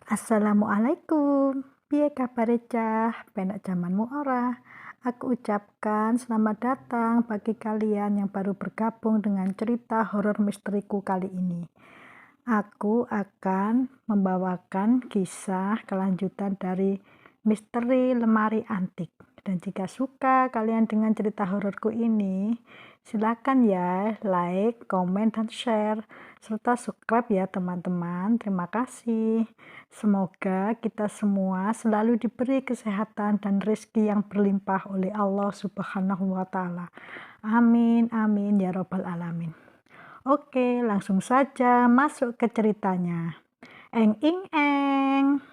Assalamualaikum, piye kabare cah? Penak jamanmu ora? Aku ucapkan selamat datang bagi kalian yang baru bergabung dengan cerita horor misteriku kali ini. Aku akan membawakan kisah kelanjutan dari misteri lemari antik. Dan jika suka kalian dengan cerita hororku ini, silakan ya like, komen, dan share. Serta subscribe ya teman-teman. Terima kasih. Semoga kita semua selalu diberi kesehatan dan rezeki yang berlimpah oleh Allah Subhanahu wa Ta'ala. Amin, amin ya Robbal 'Alamin. Oke, langsung saja masuk ke ceritanya. Eng ing eng.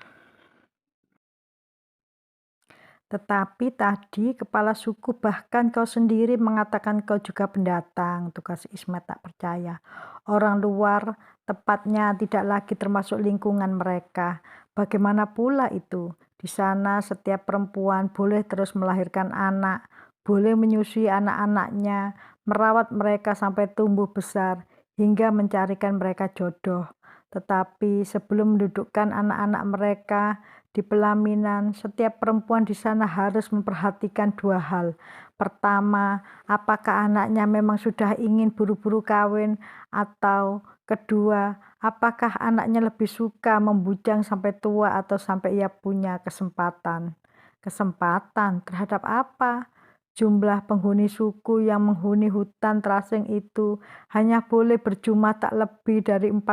Tetapi tadi kepala suku bahkan kau sendiri mengatakan kau juga pendatang, tugas Ismet tak percaya. Orang luar tepatnya tidak lagi termasuk lingkungan mereka. Bagaimana pula itu? Di sana setiap perempuan boleh terus melahirkan anak, boleh menyusui anak-anaknya, merawat mereka sampai tumbuh besar, hingga mencarikan mereka jodoh. Tetapi sebelum mendudukkan anak-anak mereka di pelaminan, setiap perempuan di sana harus memperhatikan dua hal. Pertama, apakah anaknya memang sudah ingin buru-buru kawin, atau kedua, apakah anaknya lebih suka membujang sampai tua atau sampai ia punya kesempatan. Kesempatan terhadap apa? Jumlah penghuni suku yang menghuni hutan terasing itu hanya boleh berjumlah tak lebih dari 40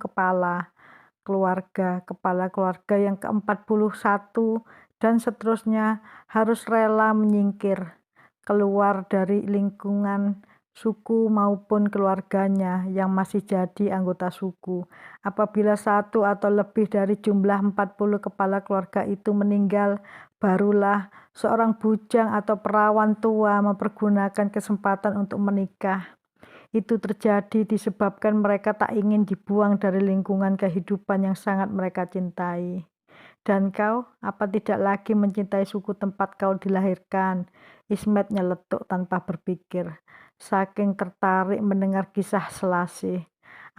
kepala keluarga, kepala keluarga yang ke-41 dan seterusnya harus rela menyingkir, keluar dari lingkungan suku maupun keluarganya yang masih jadi anggota suku. Apabila satu atau lebih dari jumlah 40 kepala keluarga itu meninggal, barulah seorang bujang atau perawan tua mempergunakan kesempatan untuk menikah. Itu terjadi disebabkan mereka tak ingin dibuang dari lingkungan kehidupan yang sangat mereka cintai. Dan kau, apa tidak lagi mencintai suku tempat kau dilahirkan? Ismet nyeletuk tanpa berpikir. Saking tertarik mendengar kisah Selasih.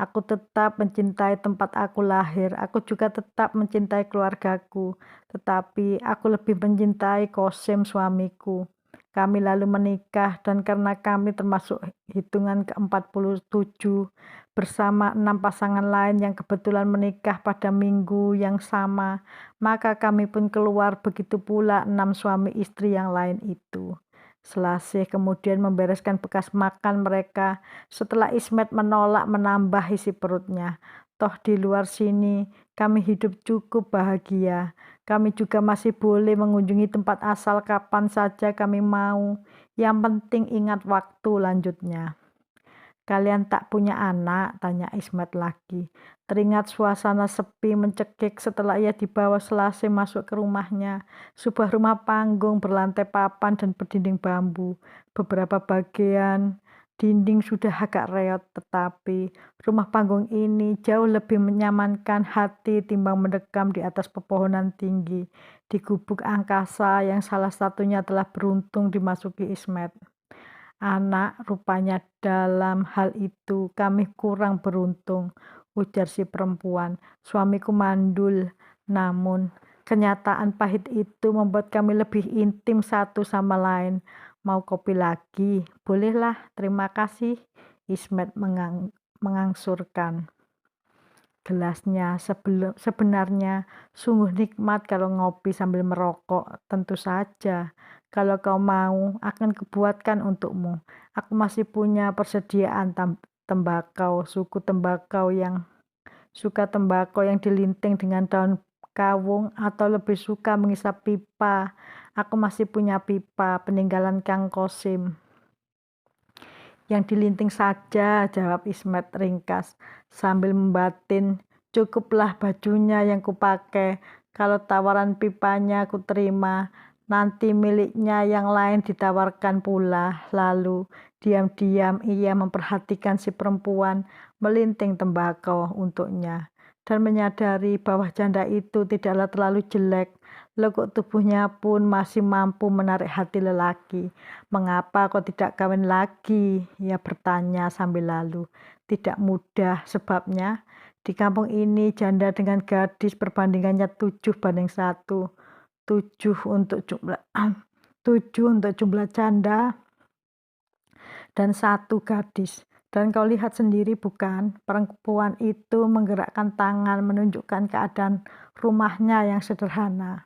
Aku tetap mencintai tempat aku lahir. Aku juga tetap mencintai keluargaku. Tetapi aku lebih mencintai Kosim suamiku. Kami lalu menikah dan karena kami termasuk hitungan ke-47 bersama 6 pasangan lain yang kebetulan menikah pada minggu yang sama, maka kami pun keluar begitu pula 6 suami istri yang lain itu. Selasih kemudian membereskan bekas makan mereka setelah Ismet menolak menambah isi perutnya. Toh di luar sini kami hidup cukup bahagia. Kami juga masih boleh mengunjungi tempat asal kapan saja kami mau. Yang penting ingat waktu, lanjutnya. Kalian tak punya anak? Tanya Ismet lagi. Teringat suasana sepi mencekik setelah ia dibawa Selasih masuk ke rumahnya. Sebuah rumah panggung berlantai papan dan berdinding bambu. Beberapa bagian dinding sudah agak reot, tetapi rumah panggung ini jauh lebih menyamankan hati timbang mendekam di atas pepohonan tinggi di gubuk angkasa yang salah satunya telah beruntung dimasuki Ismet. Anak, rupanya dalam hal itu kami kurang beruntung, ujar si perempuan. Suamiku mandul, namun kenyataan pahit itu membuat kami lebih intim satu sama lain. Mau kopi lagi? Bolehlah, terima kasih. Ismet mengangsurkan gelasnya. Sebenarnya sungguh nikmat kalau ngopi sambil merokok. Tentu saja. Kalau kau mau, akan kubuatkan untukmu. Aku masih punya persediaan tembakau, suka tembakau yang dilinting dengan daun kawung atau lebih suka mengisap pipa. Aku masih punya pipa peninggalan Kang Kosim. Yang dilinting saja, jawab Ismet ringkas, sambil membatin. Cukuplah bajunya yang kupakai. Kalau tawaran pipanya ku terima, nanti miliknya yang lain ditawarkan pula. Lalu, diam-diam ia memperhatikan si perempuan melinting tembakau untuknya. Dan menyadari bahwa janda itu tidaklah terlalu jelek. Lekuk tubuhnya pun masih mampu menarik hati lelaki. Mengapa kau tidak kawin lagi? Ia bertanya sambil lalu. Tidak mudah, sebabnya di kampung ini janda dengan gadis perbandingannya 7:1. 7 untuk jumlah 7 untuk jumlah janda dan 1 gadis. Dan kau lihat sendiri bukan, perempuan itu menggerakkan tangan menunjukkan keadaan rumahnya yang sederhana.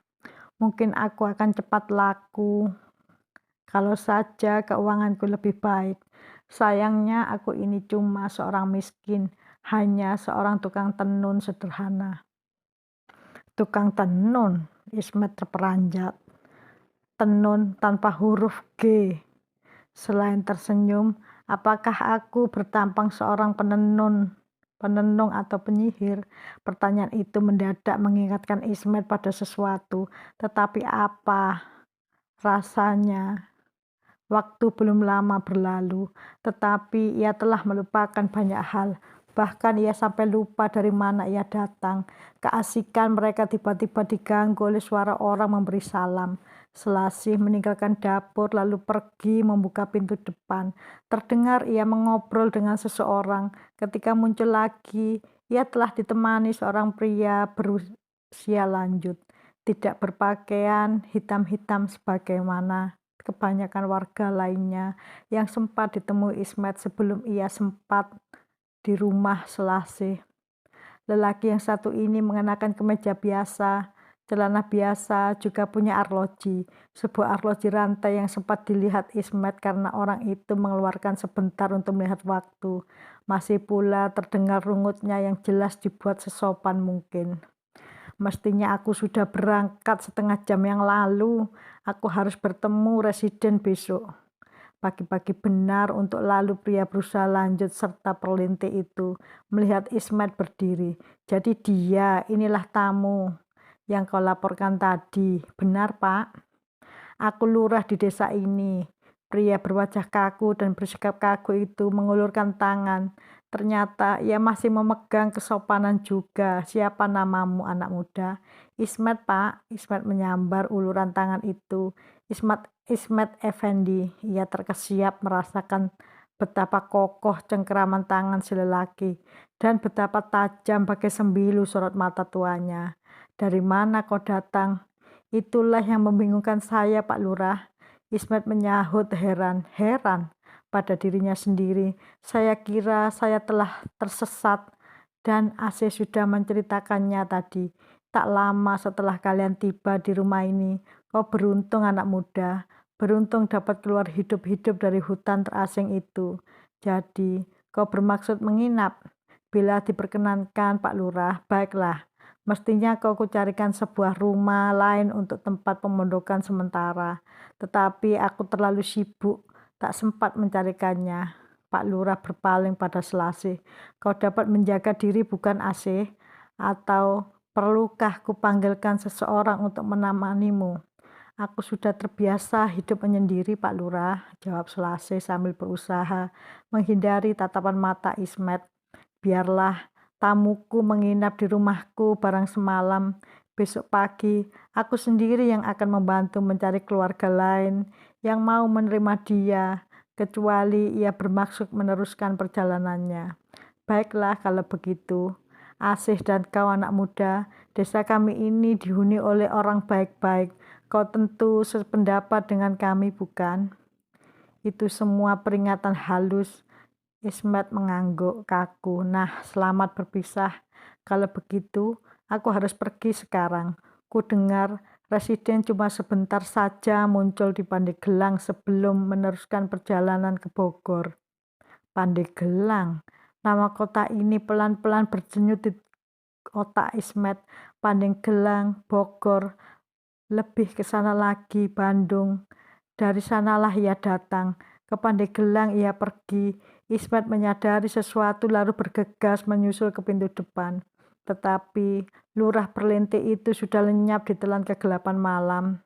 Mungkin aku akan cepat laku kalau saja keuanganku lebih baik. Sayangnya aku ini cuma seorang miskin, hanya seorang tukang tenun sederhana. Tukang tenun, Ismet terperanjat. Tenun tanpa huruf G. Selain tersenyum, apakah aku bertampang seorang penenung atau penyihir? Pertanyaan itu mendadak mengingatkan Ismet pada sesuatu. Tetapi apa rasanya? Waktu belum lama berlalu, tetapi ia telah melupakan banyak hal. Bahkan ia sampai lupa dari mana ia datang. Keasikan mereka tiba-tiba diganggu oleh suara orang memberi salam. Selasih meninggalkan dapur lalu pergi membuka pintu depan. Terdengar ia mengobrol dengan seseorang. Ketika muncul lagi, ia telah ditemani seorang pria berusia lanjut. Tidak berpakaian, hitam-hitam sebagaimana kebanyakan warga lainnya yang sempat ditemui Ismet sebelum ia sempat di rumah Selasih. Lelaki yang satu ini mengenakan kemeja biasa, celana biasa, juga punya arloji. Sebuah arloji rantai yang sempat dilihat Ismet karena orang itu mengeluarkan sebentar untuk melihat waktu. Masih pula terdengar rungutnya yang jelas dibuat sesopan mungkin. Mestinya aku sudah berangkat setengah jam yang lalu. Aku harus bertemu residen besok. Pagi-pagi benar untuk lalu pria berusaha lanjut serta perlintik itu melihat Ismet berdiri. Jadi inilah tamu yang kau laporkan tadi. Benar, Pak? Aku lurah di desa ini. Pria berwajah kaku dan bersikap kaku itu mengulurkan tangan. Ternyata ia masih memegang kesopanan juga. Siapa namamu, anak muda? Ismet, Pak. Ismet menyambar uluran tangan itu. Ismet Effendi. Ia terkesiap merasakan betapa kokoh cengkeraman tangan si lelaki dan betapa tajam bagai sembilu sorot mata tuanya. Dari mana kau datang? Itulah yang membingungkan saya, Pak Lurah. Ismet menyahut heran pada dirinya sendiri. Saya kira saya telah tersesat dan AC sudah menceritakannya tadi. Tak lama setelah kalian tiba di rumah ini, kau beruntung anak muda. Beruntung dapat keluar hidup-hidup dari hutan terasing itu. Jadi, kau bermaksud menginap? Bila diperkenankan, Pak Lurah, baiklah. Mestinya kau kucarikan sebuah rumah lain untuk tempat pemondokan sementara. Tetapi aku terlalu sibuk, tak sempat mencarikannya. Pak Lurah berpaling pada Selasih. Kau dapat menjaga diri bukan AC? Atau perlukah kupanggilkan seseorang untuk menemanimu? Aku sudah terbiasa hidup menyendiri, Pak Lurah, jawab Selasih sambil berusaha menghindari tatapan mata Ismet. Biarlah tamuku menginap di rumahku barang semalam. Besok pagi, aku sendiri yang akan membantu mencari keluarga lain yang mau menerima dia, kecuali ia bermaksud meneruskan perjalanannya. Baiklah kalau begitu. Asih dan kau anak muda, desa kami ini dihuni oleh orang baik-baik. Kau tentu sependapat dengan kami, bukan? Itu semua peringatan halus. Ismet mengangguk kaku. Nah, selamat berpisah. Kalau begitu, aku harus pergi sekarang. Ku dengar residen cuma sebentar saja muncul di Pandeglang sebelum meneruskan perjalanan ke Bogor. Pandeglang. Nama kota ini pelan-pelan berdenyut di otak Ismet. Pandeglang, Bogor, lebih ke sana lagi, Bandung. Dari sanalah ia datang. Ke Pandeglang ia pergi. Ismet menyadari sesuatu lalu bergegas menyusul ke pintu depan. Tetapi lurah perlintik itu sudah lenyap di telan kegelapan malam.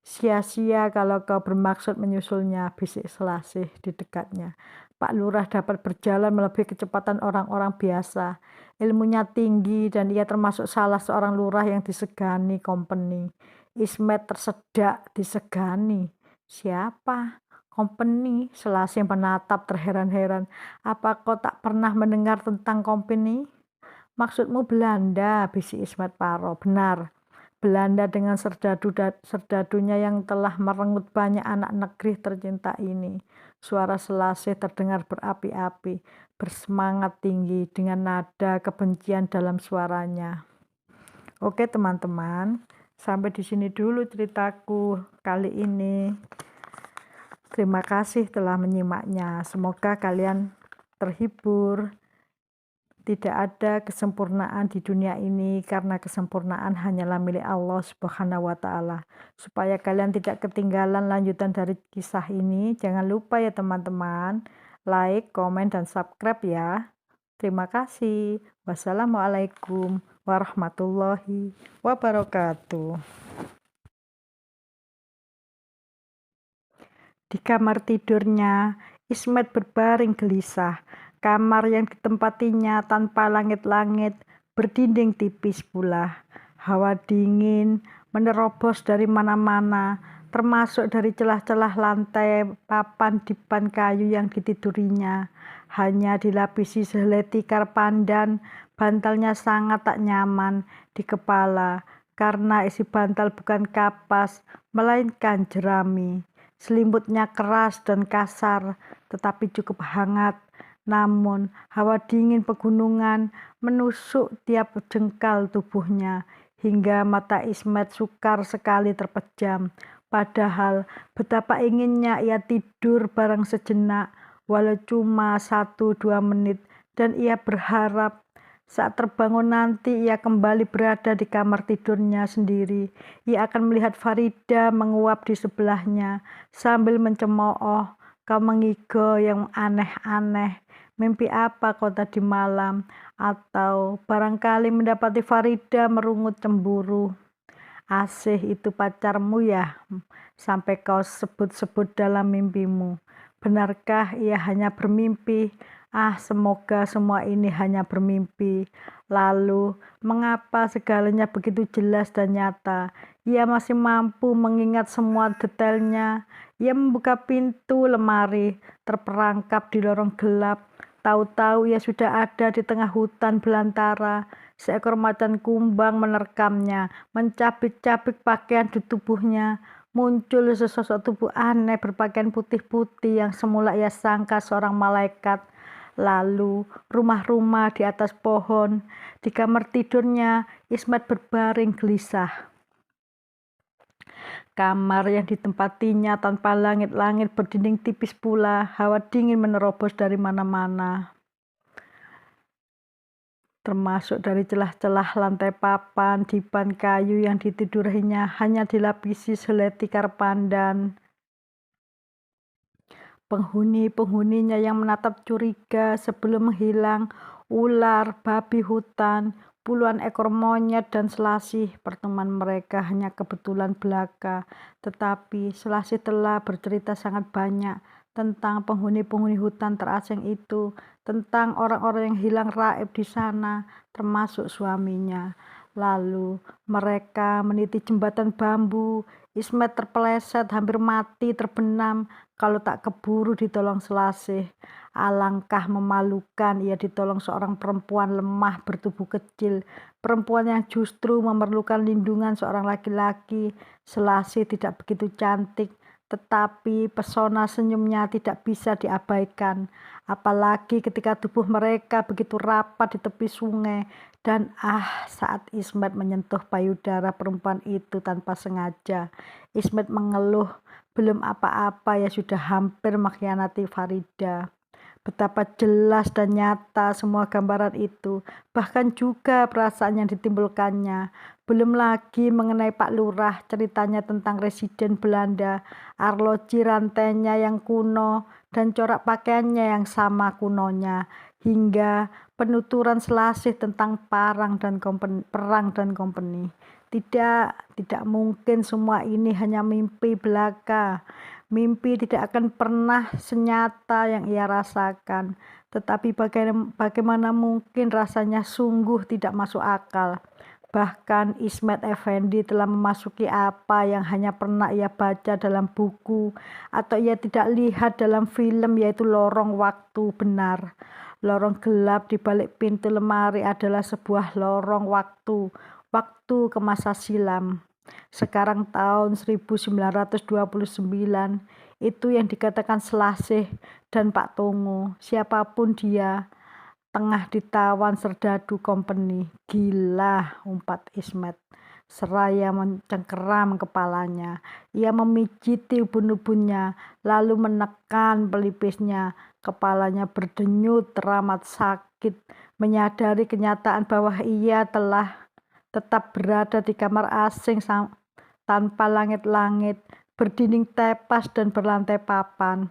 Sia-sia kalau kau bermaksud menyusulnya, bisik Selasih di dekatnya. Pak Lurah dapat berjalan melebihi kecepatan orang-orang biasa. Ilmunya tinggi dan ia termasuk salah seorang lurah yang disegani company. Ismet tersedak, disegani. Siapa? Company. Selasih menatap terheran-heran. Apa kau tak pernah mendengar tentang company? Maksudmu Belanda, bisik Ismet Paro. Benar, Belanda dengan serdadunya yang telah merenggut banyak anak negeri tercinta ini. Suara Selasih terdengar berapi-api, bersemangat tinggi dengan nada kebencian dalam suaranya. Oke teman-teman, sampai di sini dulu ceritaku kali ini. Terima kasih telah menyimaknya. Semoga kalian terhibur. Tidak ada kesempurnaan di dunia ini karena kesempurnaan hanyalah milik Allah Subhanahu wa taala. Supaya kalian tidak ketinggalan lanjutan dari kisah ini, jangan lupa ya teman-teman, like, komen, dan subscribe ya. Terima kasih. Wassalamualaikum warahmatullahi wabarakatuh. Di kamar tidurnya, Ismet berbaring gelisah. Kamar yang ditempatinya tanpa langit-langit, berdinding tipis pula. Hawa dingin menerobos dari mana-mana, termasuk dari celah-celah lantai papan dipan kayu yang ditidurinya. Hanya dilapisi sehelai tikar pandan, bantalnya sangat tak nyaman di kepala, karena isi bantal bukan kapas, melainkan jerami. Selimutnya keras dan kasar, tetapi cukup hangat. Namun, hawa dingin pegunungan menusuk tiap jengkal tubuhnya, hingga mata Ismet sukar sekali terpejam. Padahal, betapa inginnya ia tidur bareng sejenak, walau cuma 1-2 menit, dan ia berharap saat terbangun nanti ia kembali berada di kamar tidurnya sendiri. Ia akan melihat Farida menguap di sebelahnya sambil mencemooh, "Kau mengigo yang aneh-aneh. Mimpi apa kau tadi malam?" Atau barangkali mendapati Farida merungut cemburu. "Asih itu pacarmu ya, sampai kau sebut-sebut dalam mimpimu. Benarkah ia hanya bermimpi? Semoga semua ini hanya bermimpi." Lalu, mengapa segalanya begitu jelas dan nyata? Ia masih mampu mengingat semua detailnya. Ia membuka pintu lemari, terperangkap di lorong gelap. Tahu-tahu ia sudah ada di tengah hutan belantara. Seekor macan kumbang menerkamnya, mencabik-cabik pakaian di tubuhnya. Muncul sesosok tubuh aneh berpakaian putih-putih yang semula ia sangka seorang malaikat. Lalu rumah-rumah di atas pohon. Di kamar tidurnya, Ismet berbaring gelisah. Kamar yang ditempatinya tanpa langit-langit berdinding tipis pula. Hawa dingin menerobos dari mana-mana, termasuk dari celah-celah lantai papan dipan kayu yang ditidurinya hanya dilapisi sehelai tikar pandan. Penghuni-penghuninya yang menatap curiga sebelum menghilang, ular, babi hutan, puluhan ekor monyet dan selasih. Pertemuan mereka hanya kebetulan belaka, tetapi selasih telah bercerita sangat banyak tentang penghuni-penghuni hutan terasing itu, tentang orang-orang yang hilang raib di sana, termasuk suaminya. Lalu mereka meniti jembatan bambu. Ismet terpeleset, hampir mati, terbenam. Kalau tak keburu ditolong Selasih. Alangkah memalukan ia ditolong seorang perempuan lemah bertubuh kecil. Perempuan yang justru memerlukan lindungan seorang laki-laki. Selasih tidak begitu cantik, tetapi pesona senyumnya tidak bisa diabaikan. Apalagi ketika tubuh mereka begitu rapat di tepi sungai. Dan saat Ismet menyentuh payudara perempuan itu tanpa sengaja, Ismet mengeluh, belum apa-apa ya sudah hampir mengkhianati Farida. Betapa jelas dan nyata semua gambaran itu, bahkan juga perasaan yang ditimbulkannya. Belum lagi mengenai Pak Lurah, ceritanya tentang residen Belanda, arloji rantainya yang kuno, dan corak pakaiannya yang sama kunonya, hingga penuturan Selasih tentang perang dan company. Tidak mungkin semua ini hanya mimpi belaka. Mimpi tidak akan pernah senyata yang ia rasakan. Tetapi bagaimana mungkin rasanya sungguh tidak masuk akal. Bahkan Ismet Effendi telah memasuki apa yang hanya pernah ia baca dalam buku atau ia tidak lihat dalam film, yaitu lorong waktu. Benar, lorong gelap di balik pintu lemari adalah sebuah lorong waktu, waktu ke masa silam. Sekarang tahun 1929, itu yang dikatakan Selasih dan Pak Tongo, siapapun dia, tengah ditawan serdadu company. Gila, umpat Ismet seraya mencengkeram kepalanya. Ia memijiti ubun-ubunnya, lalu menekan pelipisnya. Kepalanya berdenyut teramat sakit, menyadari kenyataan bahwa ia telah tetap berada di kamar asing tanpa langit-langit, berdinding tepas dan berlantai papan.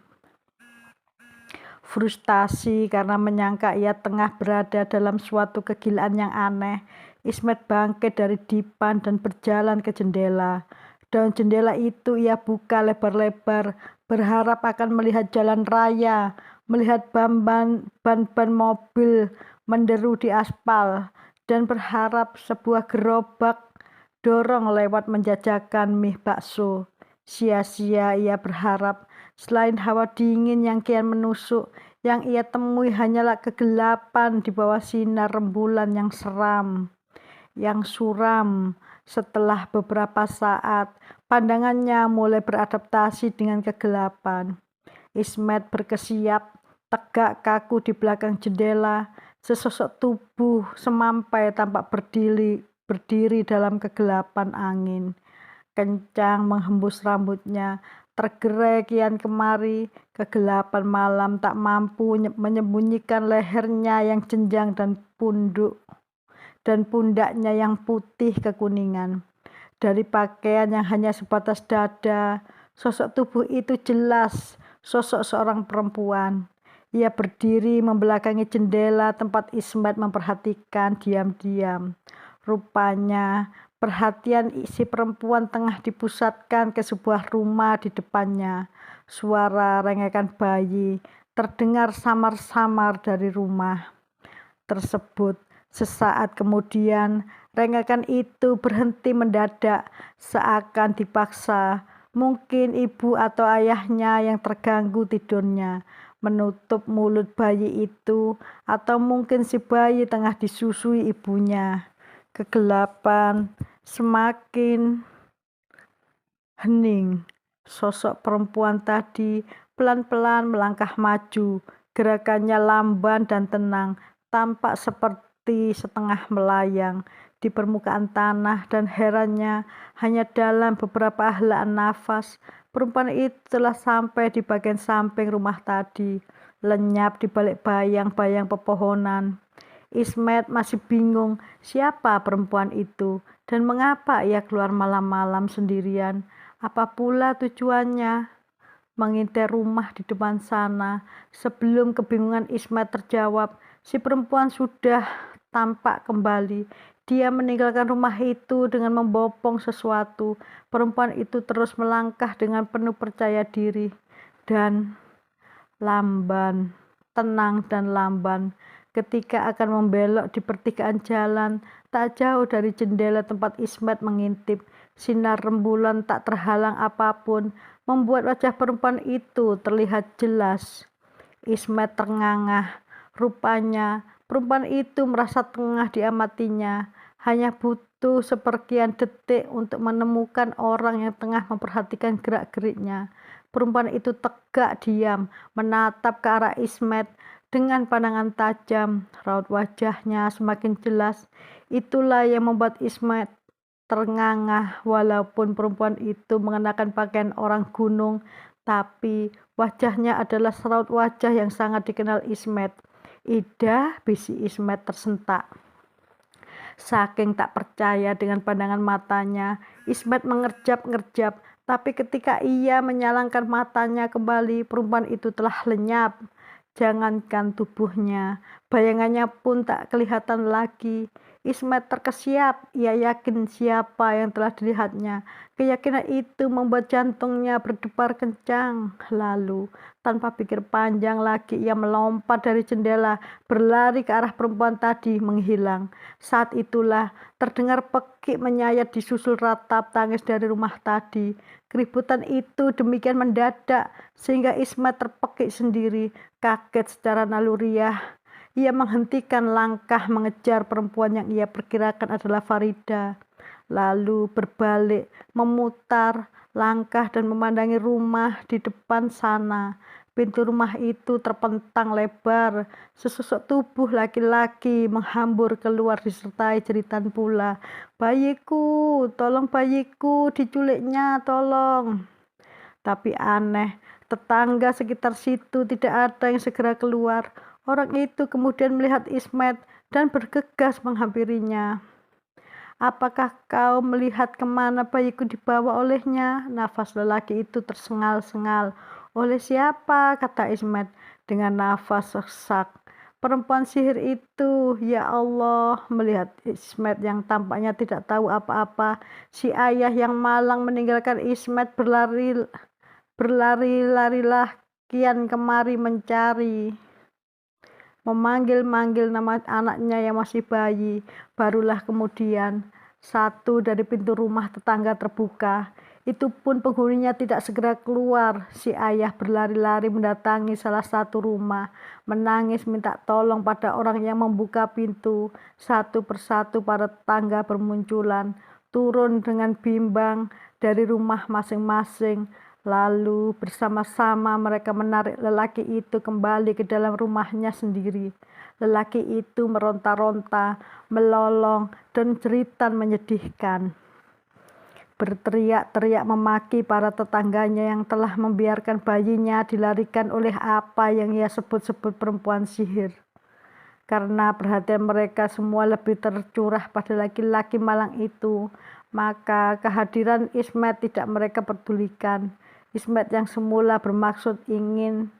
Frustasi karena menyangka ia tengah berada dalam suatu kegilaan yang aneh, Ismet bangkit dari dipan dan berjalan ke jendela. Daun jendela itu ia buka lebar-lebar, berharap akan melihat jalan raya, melihat ban-ban mobil menderu di aspal, dan berharap sebuah gerobak dorong lewat menjajakan mie bakso. Sia-sia ia berharap. Selain hawa dingin yang kian menusuk, yang ia temui hanyalah kegelapan di bawah sinar rembulan yang suram. Setelah beberapa saat, pandangannya mulai beradaptasi dengan kegelapan. Ismet berkesiap, tegak kaku di belakang jendela. Sesosok tubuh semampai tampak berdiri dalam kegelapan angin. Kencang menghembus rambutnya, tergerai kian kemari. Kegelapan malam tak mampu menyembunyikan lehernya yang jenjang dan pundaknya yang putih kekuningan. Dari pakaian yang hanya sebatas dada, sosok tubuh itu jelas sosok seorang perempuan. Ia berdiri membelakangi jendela tempat Ismet memperhatikan diam-diam. Rupanya perhatian si perempuan tengah dipusatkan ke sebuah rumah di depannya. Suara rengekan bayi terdengar samar-samar dari rumah tersebut. Sesaat kemudian, rengekan itu berhenti mendadak, seakan dipaksa. Mungkin ibu atau ayahnya yang terganggu tidurnya menutup mulut bayi itu, atau mungkin si bayi tengah disusui ibunya. Kegelapan semakin hening. Sosok perempuan tadi pelan-pelan melangkah maju. Gerakannya lamban dan tenang, tampak seperti setengah melayang di permukaan tanah, dan herannya hanya dalam beberapa helaan nafas, perempuan itu telah sampai di bagian samping rumah tadi, lenyap di balik bayang-bayang pepohonan. Ismet masih bingung siapa perempuan itu dan mengapa ia keluar malam-malam sendirian. Apa pula tujuannya? Mengintai rumah di depan sana. Sebelum kebingungan Ismet terjawab, si perempuan sudah tampak kembali. Dia meninggalkan rumah itu dengan membopong sesuatu. Perempuan itu terus melangkah dengan penuh percaya diri dan lamban, tenang dan lamban. Ketika akan membelok di pertigaan jalan, tak jauh dari jendela tempat Ismet mengintip, sinar rembulan tak terhalang apapun membuat wajah perempuan itu terlihat jelas. Ismet terngangah. Rupanya perempuan itu merasa tengah diamatinya. Hanya butuh seperkian detik untuk menemukan orang yang tengah memperhatikan gerak-geriknya. Perempuan itu tegak diam, menatap ke arah Ismet dengan pandangan tajam. Raut wajahnya semakin jelas. Itulah yang membuat Ismet terngangah. Walaupun perempuan itu mengenakan pakaian orang gunung, tapi wajahnya adalah raut wajah yang sangat dikenal Ismet. Ida, bisi Ismet tersentak. Saking tak percaya dengan pandangan matanya, Ismet mengerjap-ngerjap, tapi ketika ia menyalangkan matanya kembali, perempuan itu telah lenyap. Jangankan tubuhnya, Bayangannya pun tak kelihatan lagi. Ismet terkesiap, ia yakin siapa yang telah dilihatnya. Keyakinan itu membuat jantungnya berdebar kencang. Lalu, tanpa pikir panjang lagi, ia melompat dari jendela, berlari ke arah perempuan tadi, menghilang. Saat itulah, terdengar pekik menyayat disusul ratap tangis dari rumah tadi. Keributan itu demikian mendadak, sehingga Ismet terpekik sendiri, kaget secara naluriah. Ia menghentikan langkah mengejar perempuan yang ia perkirakan adalah Farida. Lalu berbalik, memutar langkah dan memandangi rumah di depan sana. Pintu rumah itu terpentang lebar. Sesosok tubuh laki-laki menghambur keluar disertai jeritan pula. "Bayiku, tolong bayiku, diculiknya, tolong." Tapi aneh, tetangga sekitar situ tidak ada yang segera keluar. Orang itu kemudian melihat Ismet dan bergegas menghampirinya. "Apakah kau melihat kemana bayiku dibawa olehnya?" Nafas lelaki itu tersengal-sengal. "Oleh siapa?" kata Ismet dengan nafas sesak. "Perempuan sihir itu." Ya Allah, melihat Ismet yang tampaknya tidak tahu apa-apa, si ayah yang malang meninggalkan Ismet berlari-larilah kian kemari mencari. Memanggil-manggil nama anaknya yang masih bayi. Barulah kemudian satu dari pintu rumah tetangga terbuka. Itu pun penghuninya tidak segera keluar. Si ayah berlari-lari mendatangi salah satu rumah, menangis minta tolong pada orang yang membuka pintu. Satu persatu para tetangga bermunculan, turun dengan bimbang dari rumah masing-masing. Lalu bersama-sama mereka menarik lelaki itu kembali ke dalam rumahnya sendiri. Lelaki itu meronta-ronta, melolong, dan jeritan menyedihkan. Berteriak-teriak memaki para tetangganya yang telah membiarkan bayinya dilarikan oleh apa yang ia sebut-sebut perempuan sihir. Karena perhatian mereka semua lebih tercurah pada laki-laki malang itu, maka kehadiran Ismet tidak mereka pedulikan. Ismet yang semula bermaksud ingin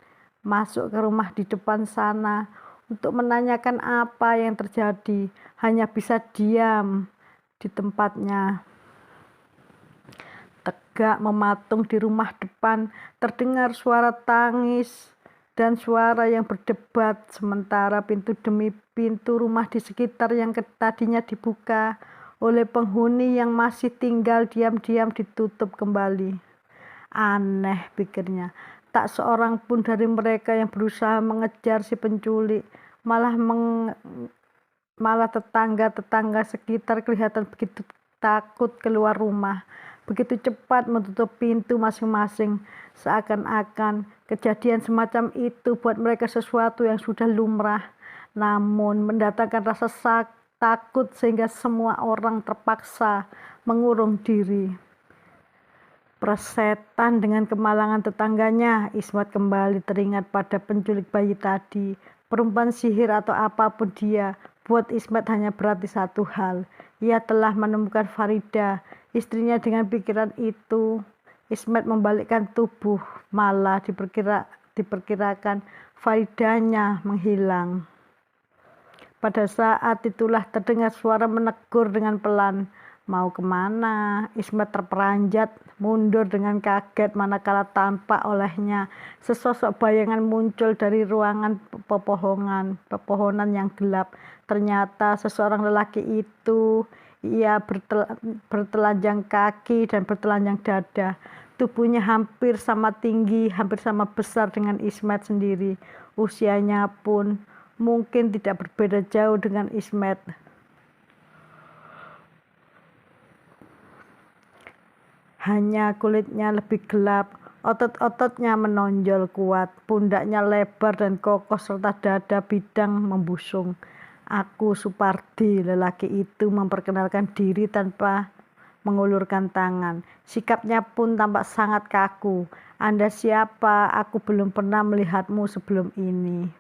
masuk ke rumah di depan sana untuk menanyakan apa yang terjadi, hanya bisa diam di tempatnya. Tegak mematung di rumah depan, terdengar suara tangis dan suara yang berdebat, sementara pintu demi pintu rumah di sekitar yang tadinya dibuka oleh penghuni yang masih tinggal diam-diam ditutup kembali. Aneh, pikirnya, tak seorang pun dari mereka yang berusaha mengejar si penculik, malah tetangga-tetangga sekitar kelihatan begitu takut keluar rumah, begitu cepat menutup pintu masing-masing, seakan-akan kejadian semacam itu buat mereka sesuatu yang sudah lumrah, namun mendatangkan rasa takut sehingga semua orang terpaksa mengurung diri. Persetan dengan kemalangan tetangganya, Ismet kembali teringat pada penculik bayi tadi. Perempuan sihir atau apapun dia, buat Ismet hanya berarti satu hal. Ia telah menemukan Farida, istrinya. Dengan pikiran itu, Ismet membalikkan tubuh, malah diperkirakan Faridanya menghilang. Pada saat itulah terdengar suara menegur dengan pelan. "Mau kemana?" Ismet terperanjat mundur dengan kaget manakala tampak olehnya sesosok bayangan muncul dari ruangan pepohonan yang gelap. Ternyata seseorang lelaki itu. Ia bertelanjang kaki dan bertelanjang dada. Tubuhnya hampir sama tinggi, hampir sama besar dengan Ismet sendiri. Usianya pun mungkin tidak berbeda jauh dengan Ismet. Hanya kulitnya lebih gelap, otot-ototnya menonjol kuat, pundaknya lebar dan kokoh serta dada bidang membusung. "Aku Supardi," lelaki itu memperkenalkan diri tanpa mengulurkan tangan. Sikapnya pun tampak sangat kaku. "Anda siapa? Aku belum pernah melihatmu sebelum ini."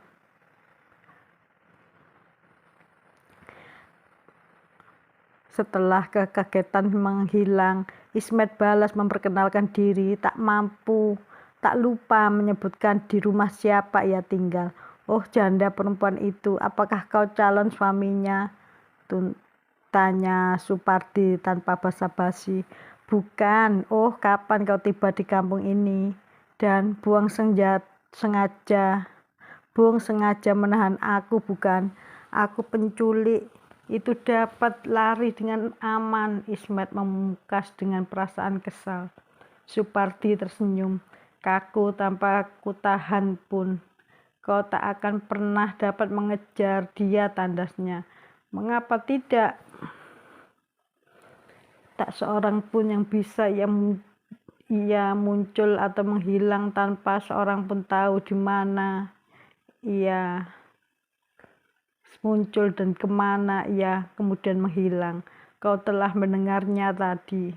Setelah kekagetan menghilang, Ismet balas memperkenalkan diri, tak lupa menyebutkan di rumah siapa ia tinggal. Oh janda perempuan itu, apakah kau calon suaminya? Tanya Supardi tanpa basa-basi. Bukan. Oh, kapan kau tiba di kampung ini? Dan sengaja menahan aku, bukan? Aku penculik. Itu dapat lari dengan aman. Ismet memungkas dengan perasaan kesal. Supardi tersenyum, kaku tanpa kutahan pun. Kau tak akan pernah dapat mengejar dia, tandasnya. Mengapa tidak? Tak seorang pun yang bisa ia muncul atau menghilang tanpa seorang pun tahu di mana ia muncul dan kemana ia kemudian menghilang. Kau telah mendengarnya tadi.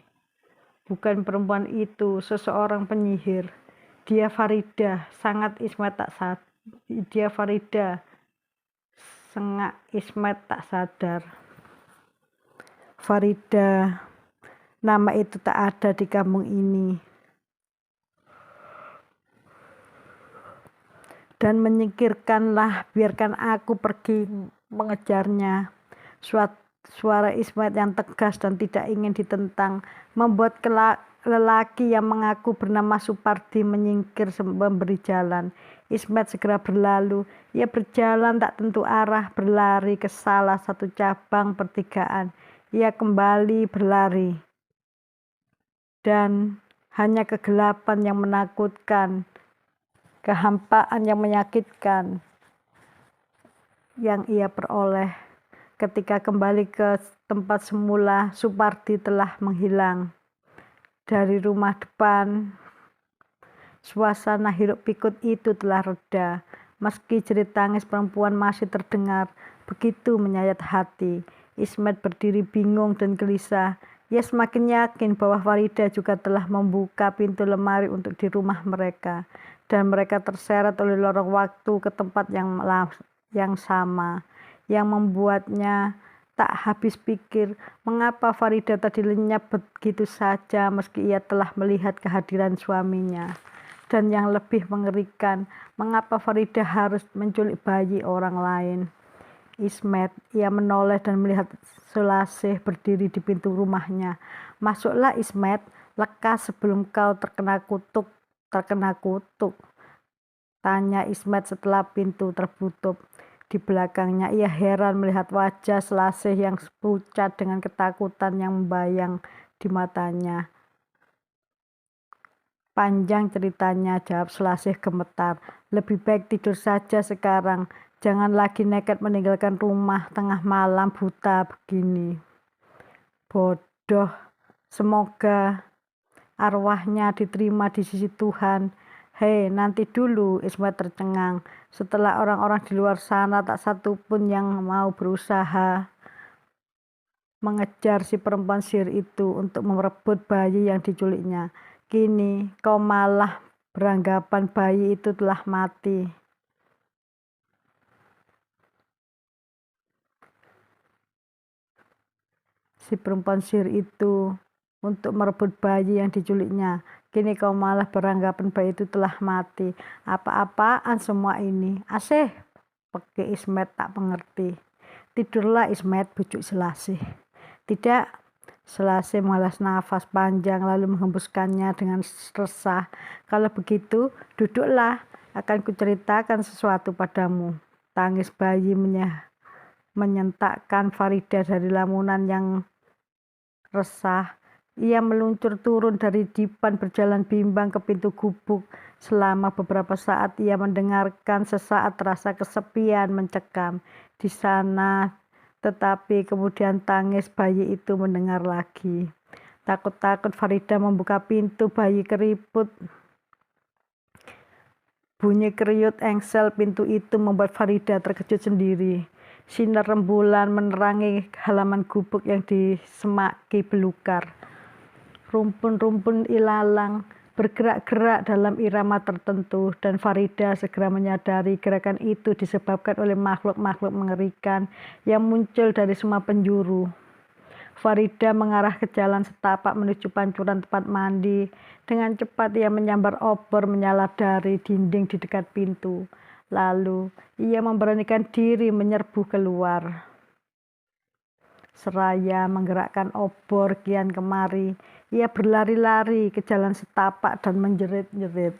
Bukan perempuan itu, seseorang penyihir. Dia Farida, sangat Ismet tak sadar. Dia Farida, sengak Ismet tak sadar. Farida, nama itu tak ada di kampung ini. Dan menyingkirkanlah, biarkan aku pergi mengejarnya. Suara Ismet yang tegas dan tidak ingin ditentang membuat lelaki yang mengaku bernama Supardi menyingkir memberi jalan. Ismet segera berlalu. Ia berjalan tak tentu arah, berlari ke salah satu cabang pertigaan. Ia kembali berlari. Dan hanya kegelapan yang menakutkan, kehampaan yang menyakitkan yang ia peroleh. Ketika kembali ke tempat semula, Supardi telah menghilang. Dari rumah depan, suasana hiruk pikuk itu telah reda. Meski jerit tangis perempuan masih terdengar, begitu menyayat hati. Ismet berdiri bingung dan gelisah. Ia semakin yakin bahwa Farida juga telah membuka pintu lemari untuk di rumah mereka. Dan mereka terseret oleh lorong waktu ke tempat yang sama. Yang membuatnya tak habis pikir mengapa Farida tadi lenyap begitu saja meski ia telah melihat kehadiran suaminya. Dan yang lebih mengerikan, mengapa Farida harus menculik bayi orang lain. Ismet, ia menoleh dan melihat Selasih berdiri di pintu rumahnya. Masuklah Ismet, lekas sebelum kau terkena kutuk. Tanya Ismet setelah pintu tertutup. Di belakangnya ia heran melihat wajah Selasih yang pucat dengan ketakutan yang membayang di matanya. Panjang ceritanya, jawab Selasih gemetar. Lebih baik tidur saja sekarang. Jangan lagi nekat meninggalkan rumah tengah malam buta begini. Bodoh. Semoga arwahnya diterima di sisi Tuhan. Hei, nanti dulu, Ismet tercengang. Setelah orang-orang di luar sana tak satu pun yang mau berusaha mengejar si perempuan sihir itu untuk merebut bayi yang diculiknya. Kini kau malah beranggapan bayi itu telah mati. Si perempuan sihir itu untuk merebut bayi yang diculiknya. Kini kau malah beranggapan bayi itu telah mati. Apa-apaan semua ini? Asih, pakai Ismet tak mengerti. Tidurlah Ismet, bujuk Selasih. Tidak, Selasih mengalas nafas panjang lalu menghembuskannya dengan resah. Kalau begitu, duduklah, akan kuceritakan sesuatu padamu. Tangis bayi menyentakkan Farida dari lamunan yang resah. Ia meluncur turun dari dipan berjalan bimbang ke pintu gubuk. Selama beberapa saat ia mendengarkan, sesaat rasa kesepian mencekam di sana, tetapi kemudian tangis bayi itu mendengar lagi. Takut-takut Farida membuka pintu, bayi keriput. Bunyi kriut engsel pintu itu membuat Farida terkejut sendiri. Sinar rembulan menerangi halaman gubuk yang disemaki belukar. Rumpun-rumpun ilalang bergerak-gerak dalam irama tertentu dan Farida segera menyadari gerakan itu disebabkan oleh makhluk-makhluk mengerikan yang muncul dari semua penjuru. Farida mengarah ke jalan setapak menuju pancuran tempat mandi. Dengan cepat ia menyambar obor menyala dari dinding di dekat pintu. Lalu ia memberanikan diri menyerbu keluar. Seraya menggerakkan obor kian kemari, ia berlari-lari ke jalan setapak dan menjerit-jerit.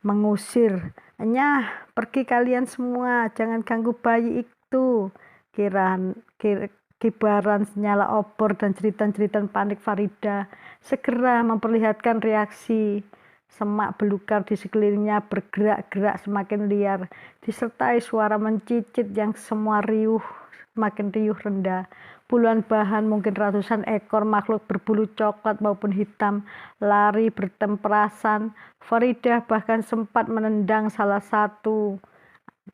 Mengusir, "Nyah, pergi kalian semua, jangan ganggu bayi itu." Kibaran nyala obor dan jeritan-jeritan panik Farida segera memperlihatkan reaksi. Semak belukar di sekelilingnya bergerak-gerak semakin liar, disertai suara mencicit yang semakin riuh rendah. Puluhan bahan, mungkin ratusan ekor makhluk berbulu coklat maupun hitam, lari bertemprasan. Farida bahkan sempat menendang salah satu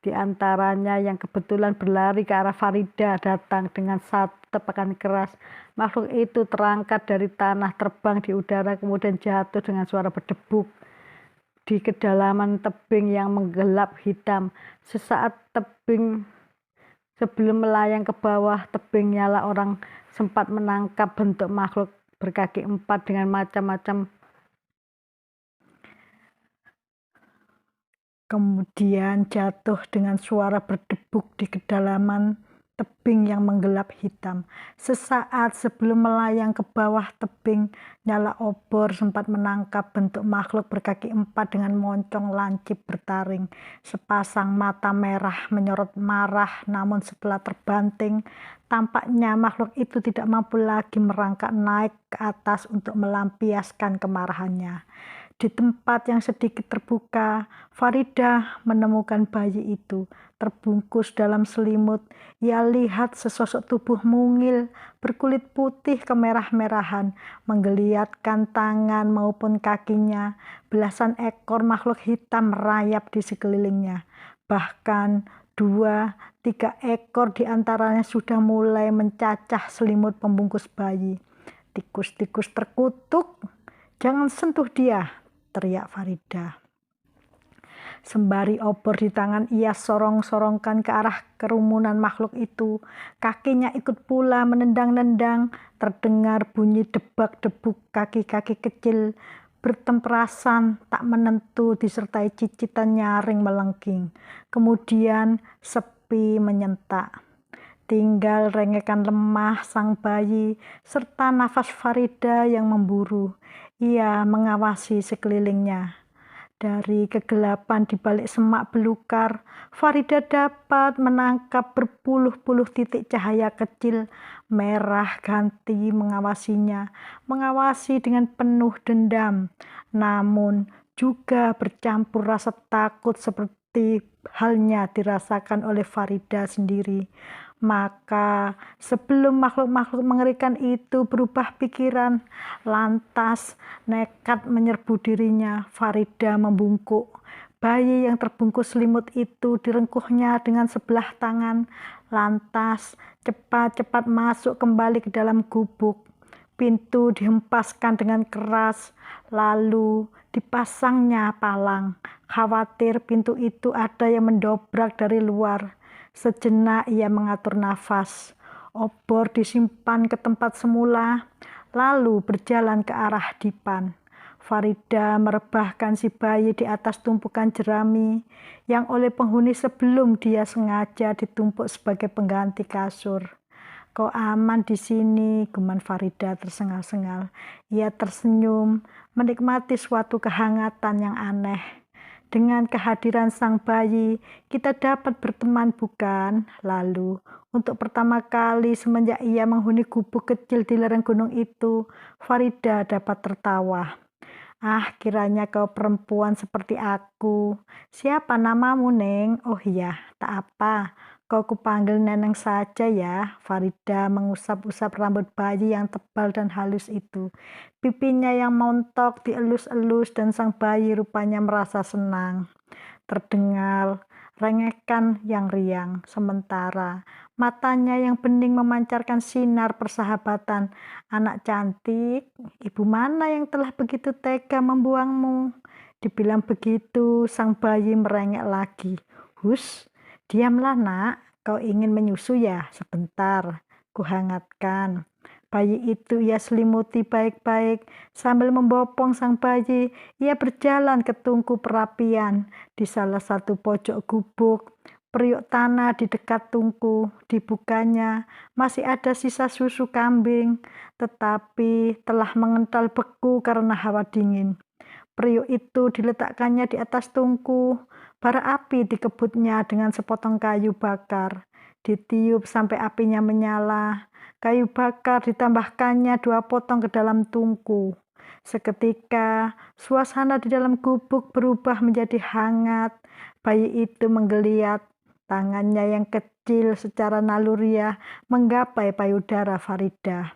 di antaranya yang kebetulan berlari ke arah Farida datang dengan satu tepakan keras. Makhluk itu terangkat dari tanah, terbang di udara, kemudian jatuh dengan suara berdebuk di kedalaman tebing yang menggelap hitam. Sesaat sebelum melayang ke bawah tebing nyala, orang sempat menangkap bentuk makhluk berkaki 4 dengan macam-macam. Kemudian jatuh dengan suara berdebuk di kedalaman tebing yang menggelap hitam. Sesaat sebelum melayang ke bawah tebing, nyala obor sempat menangkap bentuk makhluk berkaki 4 dengan moncong lancip bertaring. Sepasang mata merah menyorot marah, namun setelah terbanting, tampaknya makhluk itu tidak mampu lagi merangkak naik ke atas untuk melampiaskan kemarahannya. Di tempat yang sedikit terbuka, Farida menemukan bayi itu terbungkus dalam selimut. Ia lihat sesosok tubuh mungil berkulit putih kemerah-merahan menggeliatkan tangan maupun kakinya. Belasan ekor makhluk hitam merayap di sekelilingnya. Bahkan 2-3 ekor diantaranya sudah mulai mencacah selimut pembungkus bayi. "Tikus-tikus terkutuk, jangan sentuh dia," teriak Farida. Sembari obor di tangan ia sorong-sorongkan ke arah kerumunan makhluk itu. Kakinya ikut pula menendang-nendang. Terdengar bunyi debak-debuk kaki-kaki kecil bertemprasan tak menentu disertai cicitan nyaring melengking. Kemudian sepi menyentak. Tinggal rengekan lemah sang bayi serta nafas Farida yang memburu. Ia mengawasi sekelilingnya. Dari kegelapan di balik semak belukar, Farida dapat menangkap berpuluh-puluh titik cahaya kecil merah ganti mengawasi dengan penuh dendam, namun juga bercampur rasa takut seperti halnya dirasakan oleh Farida sendiri. Maka sebelum makhluk-makhluk mengerikan itu berubah pikiran, lantas nekat menyerbu dirinya, Farida membungkuk. Bayi yang terbungkus selimut itu direngkuhnya dengan sebelah tangan, lantas cepat-cepat masuk kembali ke dalam gubuk. Pintu dihempaskan dengan keras, lalu dipasangnya palang. Khawatir pintu itu ada yang mendobrak dari luar. Sejenak ia mengatur nafas. Obor disimpan ke tempat semula, lalu berjalan ke arah dipan. Farida merebahkan si bayi di atas tumpukan jerami yang oleh penghuni sebelum dia sengaja ditumpuk sebagai pengganti kasur. "Kau aman di sini," gumam Farida tersengal-sengal. Ia tersenyum, menikmati suatu kehangatan yang aneh. Dengan kehadiran sang bayi, kita dapat berteman, bukan? Lalu, untuk pertama kali semenjak ia menghuni gubuk kecil di lereng gunung itu, Farida dapat tertawa. "Ah, kiranya kau perempuan seperti aku. Siapa namamu, Neng?" "Oh iya, tak apa. Kau kupanggil Neneng saja ya." Farida mengusap-usap rambut bayi yang tebal dan halus itu. Pipinya yang montok dielus-elus dan sang bayi rupanya merasa senang. Terdengar rengekan yang riang, sementara matanya yang bening memancarkan sinar persahabatan. "Anak cantik, ibu mana yang telah begitu tega membuangmu?" Dibilang begitu, sang bayi merengek lagi. "Hus, diamlah nak, kau ingin menyusu ya? Sebentar, kuhangatkan." Bayi itu ia selimuti baik-baik. Sambil membopong sang bayi, ia berjalan ke tungku perapian. Di salah satu pojok gubuk, periuk tanah di dekat tungku, dibukanya masih ada sisa susu kambing, tetapi telah mengental beku karena hawa dingin. Periuk itu diletakkannya di atas tungku, bara api dikebutnya dengan sepotong kayu bakar. Ditiup sampai apinya menyala, kayu bakar ditambahkannya 2 potong ke dalam tungku. Seketika, suasana di dalam gubuk berubah menjadi hangat. Bayi itu menggeliat, tangannya yang kecil secara naluriah menggapai payudara Farida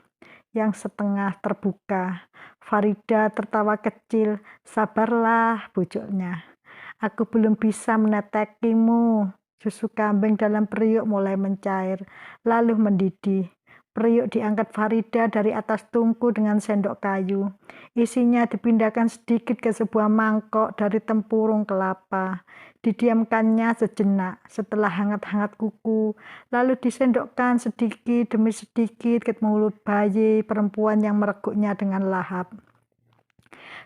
yang setengah terbuka. Farida tertawa kecil. "Sabarlah," bujuknya. "Aku belum bisa menetekimu." Susu kambing dalam periuk mulai mencair, lalu mendidih. Periuk diangkat Farida dari atas tungku dengan sendok kayu. Isinya dipindahkan sedikit ke sebuah mangkok dari tempurung kelapa. Didiamkannya sejenak setelah hangat-hangat kuku, lalu disendokkan sedikit demi sedikit ke mulut bayi perempuan yang mereguknya dengan lahap.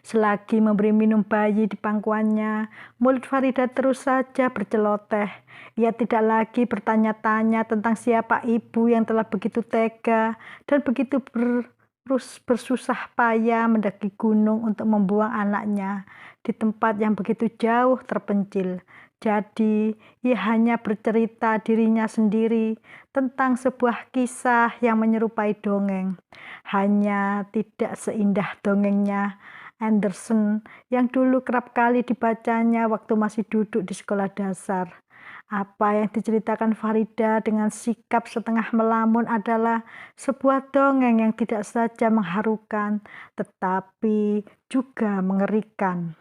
Selagi memberi minum bayi di pangkuannya, mulut Farida terus saja berceloteh. Ia tidak lagi bertanya-tanya tentang siapa ibu yang telah begitu tega dan begitu bersusah payah mendaki gunung untuk membuang anaknya di tempat yang begitu jauh terpencil. Jadi, ia hanya bercerita dirinya sendiri tentang sebuah kisah yang menyerupai dongeng. Hanya tidak seindah dongengnya Andersen yang dulu kerap kali dibacanya waktu masih duduk di sekolah dasar. Apa yang diceritakan Farida dengan sikap setengah melamun adalah sebuah dongeng yang tidak saja mengharukan, tetapi juga mengerikan.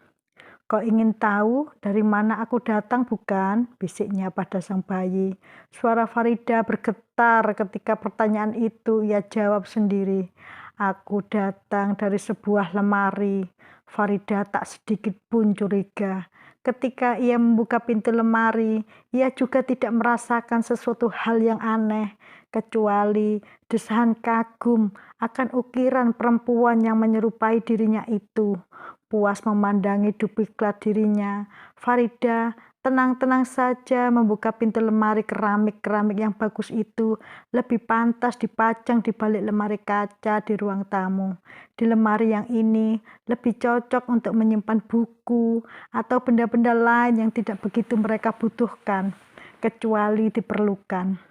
"Kau ingin tahu dari mana aku datang, bukan?" bisiknya pada sang bayi. Suara Farida bergetar ketika pertanyaan itu ia jawab sendiri. "Aku datang dari sebuah lemari." Farida tak sedikit pun curiga. Ketika ia membuka pintu lemari, ia juga tidak merasakan sesuatu hal yang aneh, kecuali desahan kagum akan ukiran perempuan yang menyerupai dirinya itu. Puas memandangi duplikat dirinya, Farida tenang-tenang saja membuka pintu lemari keramik-keramik yang bagus itu lebih pantas dipajang di balik lemari kaca di ruang tamu. Di lemari yang ini lebih cocok untuk menyimpan buku atau benda-benda lain yang tidak begitu mereka butuhkan, kecuali diperlukan.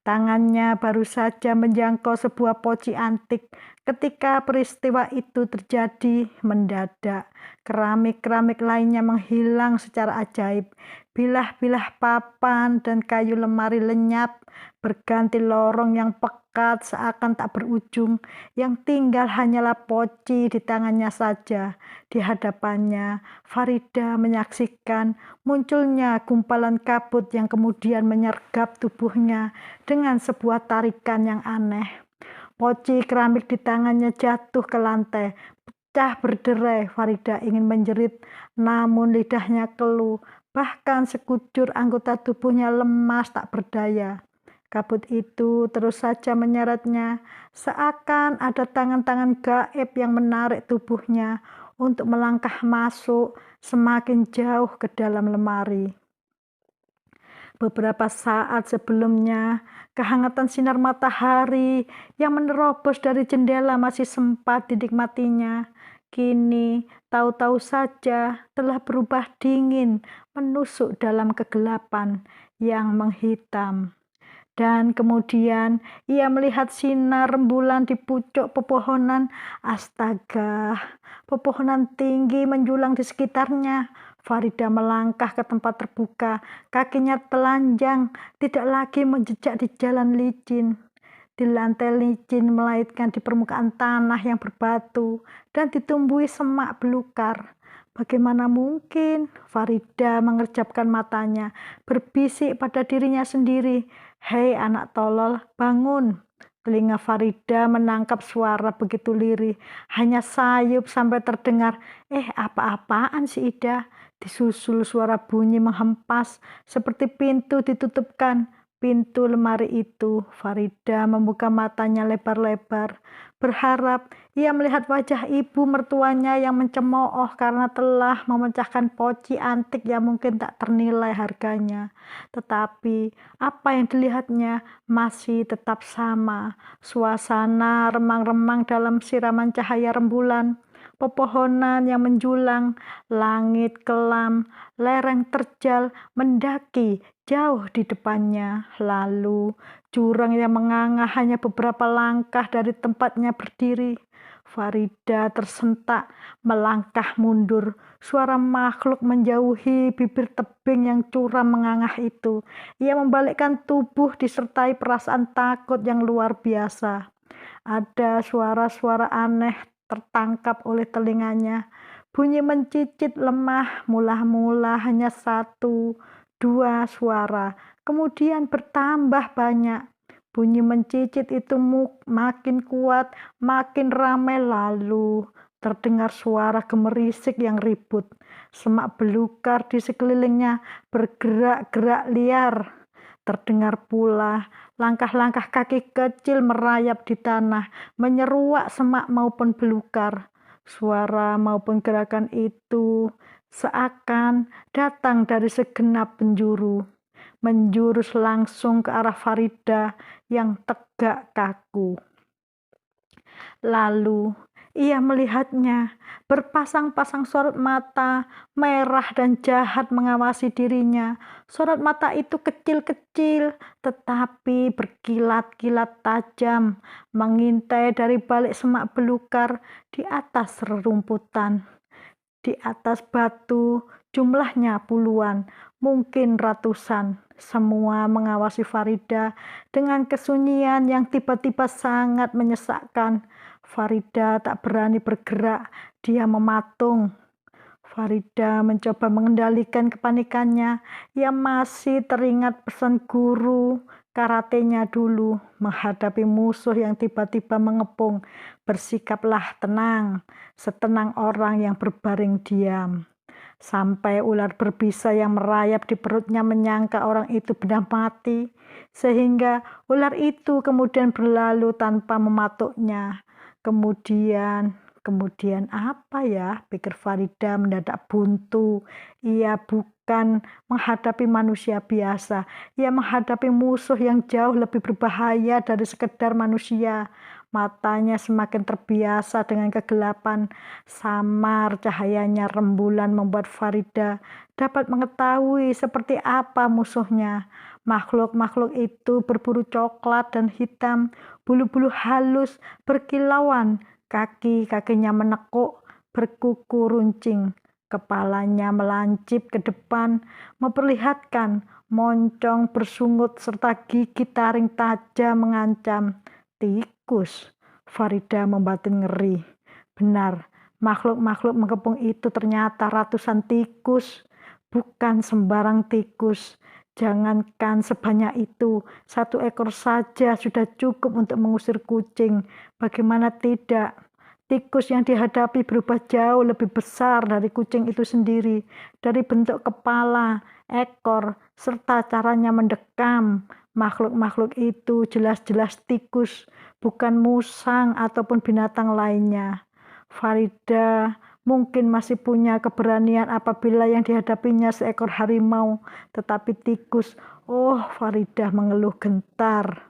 Tangannya baru saja menjangkau sebuah poci antik. Ketika peristiwa itu terjadi, mendadak keramik-keramik lainnya menghilang secara ajaib. Bilah-bilah papan dan kayu lemari lenyap, berganti lorong yang pekat seakan tak berujung. Yang tinggal hanyalah poci di tangannya saja. Di hadapannya, Farida menyaksikan munculnya gumpalan kabut yang kemudian menyergap tubuhnya dengan sebuah tarikan yang aneh. Poci keramik di tangannya jatuh ke lantai, pecah berderai. Farida ingin menjerit, namun lidahnya keluh. Bahkan sekujur anggota tubuhnya lemas tak berdaya. Kabut itu terus saja menyeretnya, seakan ada tangan-tangan gaib yang menarik tubuhnya untuk melangkah masuk semakin jauh ke dalam lemari. Beberapa saat sebelumnya, kehangatan sinar matahari yang menerobos dari jendela masih sempat dinikmatinya. Kini, tahu-tahu saja telah berubah dingin, menusuk dalam kegelapan yang menghitam. Dan kemudian ia melihat sinar rembulan di pucuk pepohonan. Astaga, pepohonan tinggi menjulang di sekitarnya. Farida melangkah ke tempat terbuka, kakinya telanjang, tidak lagi menjejak di jalan licin. Di lantai licin melainkan di permukaan tanah yang berbatu dan ditumbuhi semak belukar. Bagaimana mungkin? Farida mengerjapkan matanya, berbisik pada dirinya sendiri. "Hei anak tolol, bangun." Telinga Farida menangkap suara begitu lirih, hanya sayup sampai terdengar, apa-apaan si Ida?" Disusul suara bunyi menghempas, seperti pintu ditutupkan. pintu lemari itu. Farida membuka matanya lebar-lebar, berharap ia melihat wajah ibu mertuanya yang mencemooh karena telah memecahkan poci antik yang mungkin tak ternilai harganya. Tetapi apa yang dilihatnya masih tetap sama. Suasana remang-remang dalam siraman cahaya rembulan, pepohonan yang menjulang, langit kelam, lereng terjal mendaki jauh di depannya. Lalu jurang yang menganga hanya beberapa langkah dari tempatnya berdiri. Farida tersentak, melangkah mundur. Suara makhluk menjauhi bibir tebing yang curam mengangah itu. Ia membalikkan tubuh disertai perasaan takut yang luar biasa. Ada suara-suara aneh tertangkap oleh telinganya. Bunyi mencicit lemah, mula-mula hanya satu, dua suara, kemudian bertambah banyak. Bunyi mencicit itu makin kuat, makin ramai, lalu terdengar suara gemerisik yang ribut. Semak belukar di sekelilingnya bergerak-gerak liar. Terdengar pula langkah-langkah kaki kecil merayap di tanah, menyeruak semak maupun belukar. Suara maupun gerakan itu seakan datang dari segenap penjuru, menjurus langsung ke arah Farida yang tegak kaku. Lalu ia melihatnya, berpasang-pasang sorot mata merah dan jahat mengawasi dirinya. Sorot mata itu kecil-kecil, tetapi berkilat-kilat tajam, mengintai dari balik semak belukar di atas rerumputan. Di atas batu, jumlahnya puluhan, mungkin ratusan. Semua mengawasi Farida dengan kesunyian yang tiba-tiba sangat menyesakkan. Farida tak berani bergerak, dia mematung. Farida mencoba mengendalikan kepanikannya. Ia masih teringat pesan guru karatenya dulu, menghadapi musuh yang tiba-tiba mengepung. Bersikaplah tenang, setenang orang yang berbaring diam. Sampai ular berbisa yang merayap di perutnya menyangka orang itu benda mati, sehingga ular itu kemudian berlalu tanpa mematuknya. Kemudian apa ya, pikir Farida mendadak buntu. Ia bukan menghadapi manusia biasa, ia menghadapi musuh yang jauh lebih berbahaya dari sekedar manusia. Matanya semakin terbiasa dengan kegelapan. Samar cahayanya rembulan membuat Farida dapat mengetahui seperti apa musuhnya. Makhluk-makhluk itu berburu coklat dan hitam, bulu-bulu halus berkilauan, kaki-kakinya menekuk, berkuku runcing. Kepalanya melancip ke depan, memperlihatkan moncong bersungut serta gigi taring tajam mengancam. Tikus. Farida membatin ngeri. Benar, makhluk-makhluk mengepung itu ternyata ratusan tikus. Bukan sembarang tikus. Jangankan sebanyak itu, satu ekor saja sudah cukup untuk mengusir kucing. Bagaimana tidak? Tikus yang dihadapi berubah jauh lebih besar dari kucing itu sendiri, dari bentuk kepala, ekor, serta caranya mendekam. Makhluk-makhluk itu jelas-jelas tikus, bukan musang ataupun binatang lainnya. Farida mungkin masih punya keberanian apabila yang dihadapinya seekor harimau, tetapi tikus, oh, Farida mengeluh gentar.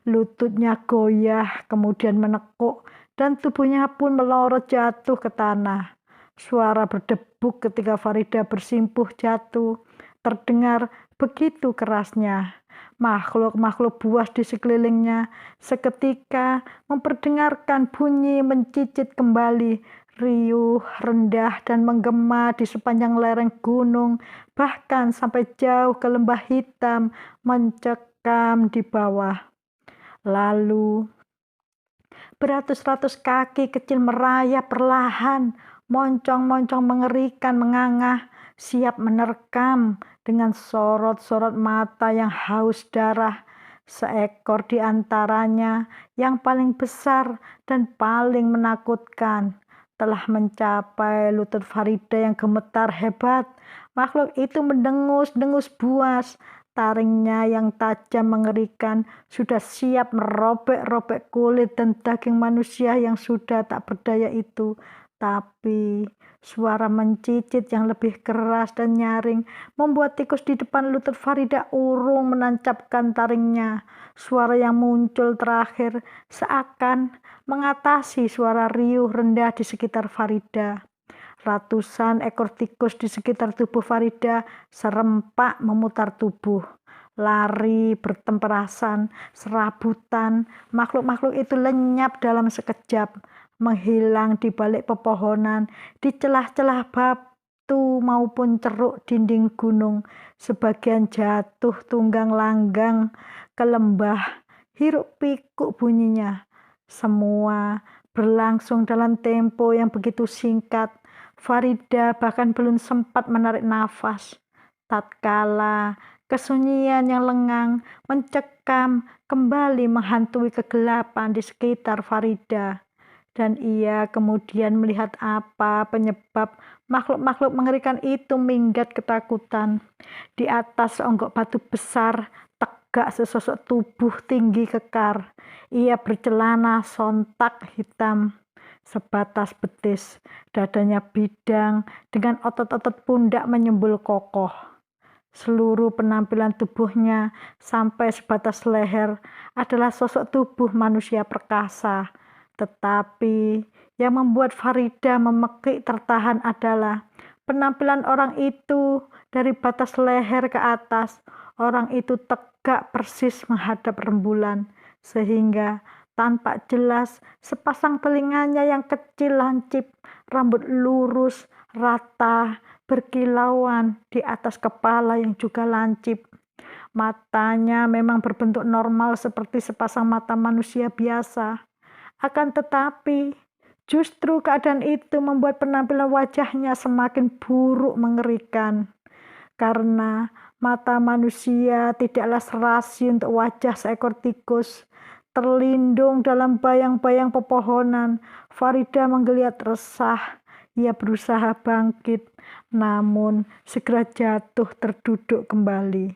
Lututnya goyah, kemudian menekuk, dan tubuhnya pun melorot jatuh ke tanah. Suara berdebuk ketika Farida bersimpuh jatuh, terdengar begitu kerasnya. Makhluk-makhluk buas di sekelilingnya seketika memperdengarkan bunyi mencicit kembali, riuh, rendah, dan menggema di sepanjang lereng gunung, bahkan sampai jauh ke lembah hitam mencekam di bawah. Lalu beratus-ratus kaki kecil merayap perlahan, moncong-moncong mengerikan mengangah, siap menerkam dengan sorot-sorot mata yang haus darah. Seekor di antaranya yang paling besar dan paling menakutkan telah mencapai lutut Farida yang gemetar hebat. Makhluk itu mendengus-dengus buas, Taringnya yang tajam mengerikan sudah siap merobek-robek kulit dan daging manusia yang sudah tak berdaya itu. Tapi suara mencicit yang lebih keras dan nyaring membuat tikus di depan lutut Farida urung menancapkan taringnya. Suara yang muncul terakhir seakan mengatasi suara riuh rendah di sekitar Farida. Ratusan ekor tikus di sekitar tubuh Farida serempak memutar tubuh. Lari, bertemperasan, serabutan, makhluk-makhluk itu lenyap dalam sekejap, menghilang di balik pepohonan, di celah-celah batu maupun ceruk dinding gunung. Sebagian jatuh tunggang langgang ke lembah, hiruk pikuk bunyinya. Semua berlangsung dalam tempo yang begitu singkat. Farida bahkan belum sempat menarik nafas. Tatkala kesunyian yang lengang mencekam kembali menghantui kegelapan di sekitar Farida. Dan ia kemudian melihat apa penyebab makhluk-makhluk mengerikan itu minggat ketakutan. Di atas seonggok batu besar, tegak sesosok tubuh tinggi kekar. Ia bercelana sontak hitam sebatas betis, dadanya bidang dengan otot-otot pundak menyembul kokoh. Seluruh penampilan tubuhnya sampai sebatas leher adalah sosok tubuh manusia perkasa. Tetapi yang membuat Farida memekik tertahan adalah penampilan orang itu dari batas leher ke atas. Orang itu tegak persis menghadap rembulan, sehingga tanpa jelas sepasang telinganya yang kecil lancip, rambut lurus, rata, berkilauan di atas kepala yang juga lancip. Matanya memang berbentuk normal seperti sepasang mata manusia biasa. Akan tetapi, justru keadaan itu membuat penampilan wajahnya semakin buruk mengerikan. Karena mata manusia tidaklah serasi untuk wajah seekor tikus. Terlindung dalam bayang-bayang pepohonan, Farida menggeliat resah. Ia berusaha bangkit, namun segera jatuh terduduk kembali.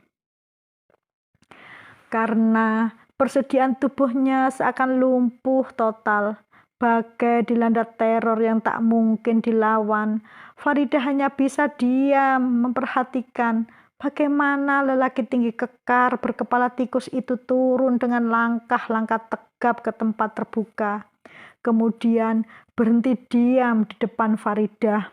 Karena persediaan tubuhnya seakan lumpuh total, bagai dilanda teror yang tak mungkin dilawan, Farida hanya bisa diam memperhatikan bagaimana lelaki tinggi kekar berkepala tikus itu turun dengan langkah-langkah tegap ke tempat terbuka. Kemudian berhenti diam di depan Farida.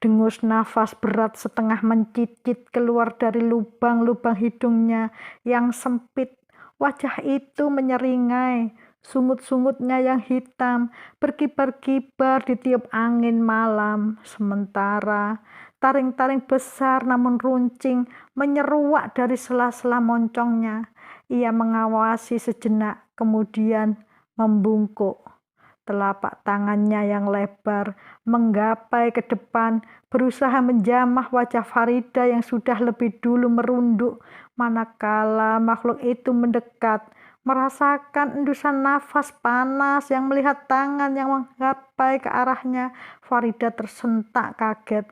Dengus nafas berat setengah mencicit keluar dari lubang-lubang hidungnya yang sempit. Wajah itu menyeringai. Sungut-sungutnya yang hitam berkibar-kibar di tiup angin malam. Sementara taring-taring besar namun runcing menyeruak dari sela-sela moncongnya. Ia mengawasi sejenak, kemudian membungkuk. Telapak tangannya yang lebar menggapai ke depan, berusaha menjamah wajah Farida yang sudah lebih dulu merunduk. Manakala makhluk itu mendekat, merasakan endusan nafas panas yang melihat tangan yang menggapai ke arahnya, Farida tersentak kaget.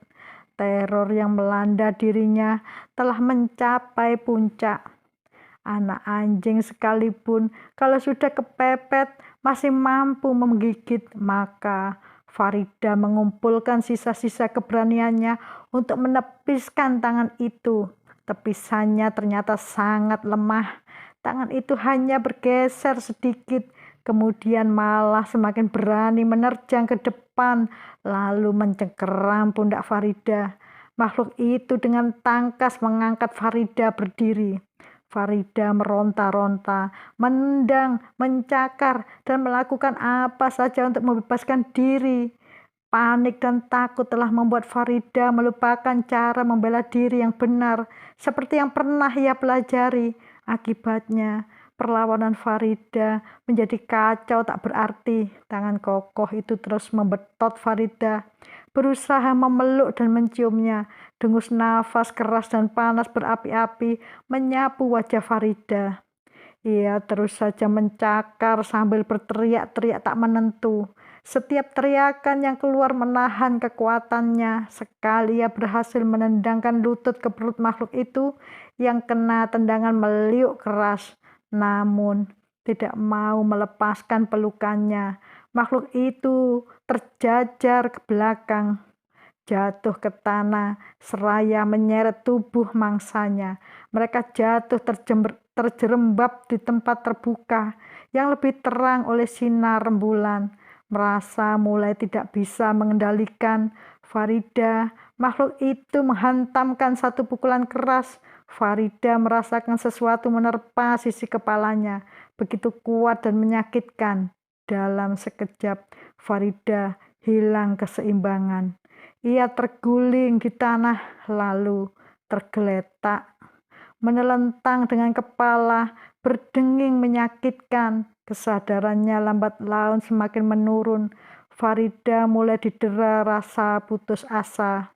Teror yang melanda dirinya telah mencapai puncak. Anak anjing sekalipun kalau sudah kepepet masih mampu menggigit, maka Farida mengumpulkan sisa-sisa keberaniannya untuk menepiskan tangan itu. Tepisannya ternyata sangat lemah. Tangan itu hanya bergeser sedikit, kemudian malah semakin berani menerjang ke depan, lalu mencengkeram pundak Farida. Makhluk itu dengan tangkas mengangkat Farida berdiri. Farida meronta-ronta, menendang, mencakar, dan melakukan apa saja untuk membebaskan diri. Panik dan takut telah membuat Farida melupakan cara membela diri yang benar, seperti yang pernah ia pelajari. Akibatnya, perlawanan Farida menjadi kacau tak berarti. Tangan kokoh itu terus membetot Farida, berusaha memeluk dan menciumnya. Dengus nafas keras dan panas berapi-api menyapu wajah Farida. Ia terus saja mencakar sambil berteriak-teriak tak menentu. Setiap teriakan yang keluar menahan kekuatannya. Sekali ia berhasil menendangkan lutut ke perut makhluk itu yang kena tendangan meliuk keras. Namun tidak mau melepaskan pelukannya. Makhluk itu terjajar ke belakang, jatuh ke tanah seraya menyeret tubuh mangsanya. Mereka jatuh terjerembab di tempat terbuka yang lebih terang oleh sinar rembulan. Merasa mulai tidak bisa mengendalikan Farida, makhluk itu menghantamkan satu pukulan keras. Farida merasakan sesuatu menerpa sisi kepalanya, begitu kuat dan menyakitkan. Dalam sekejap, Farida hilang keseimbangan. Ia terguling di tanah lalu tergeletak, menelentang dengan kepala, berdenging menyakitkan. Kesadarannya lambat laun semakin menurun. Farida mulai didera rasa putus asa.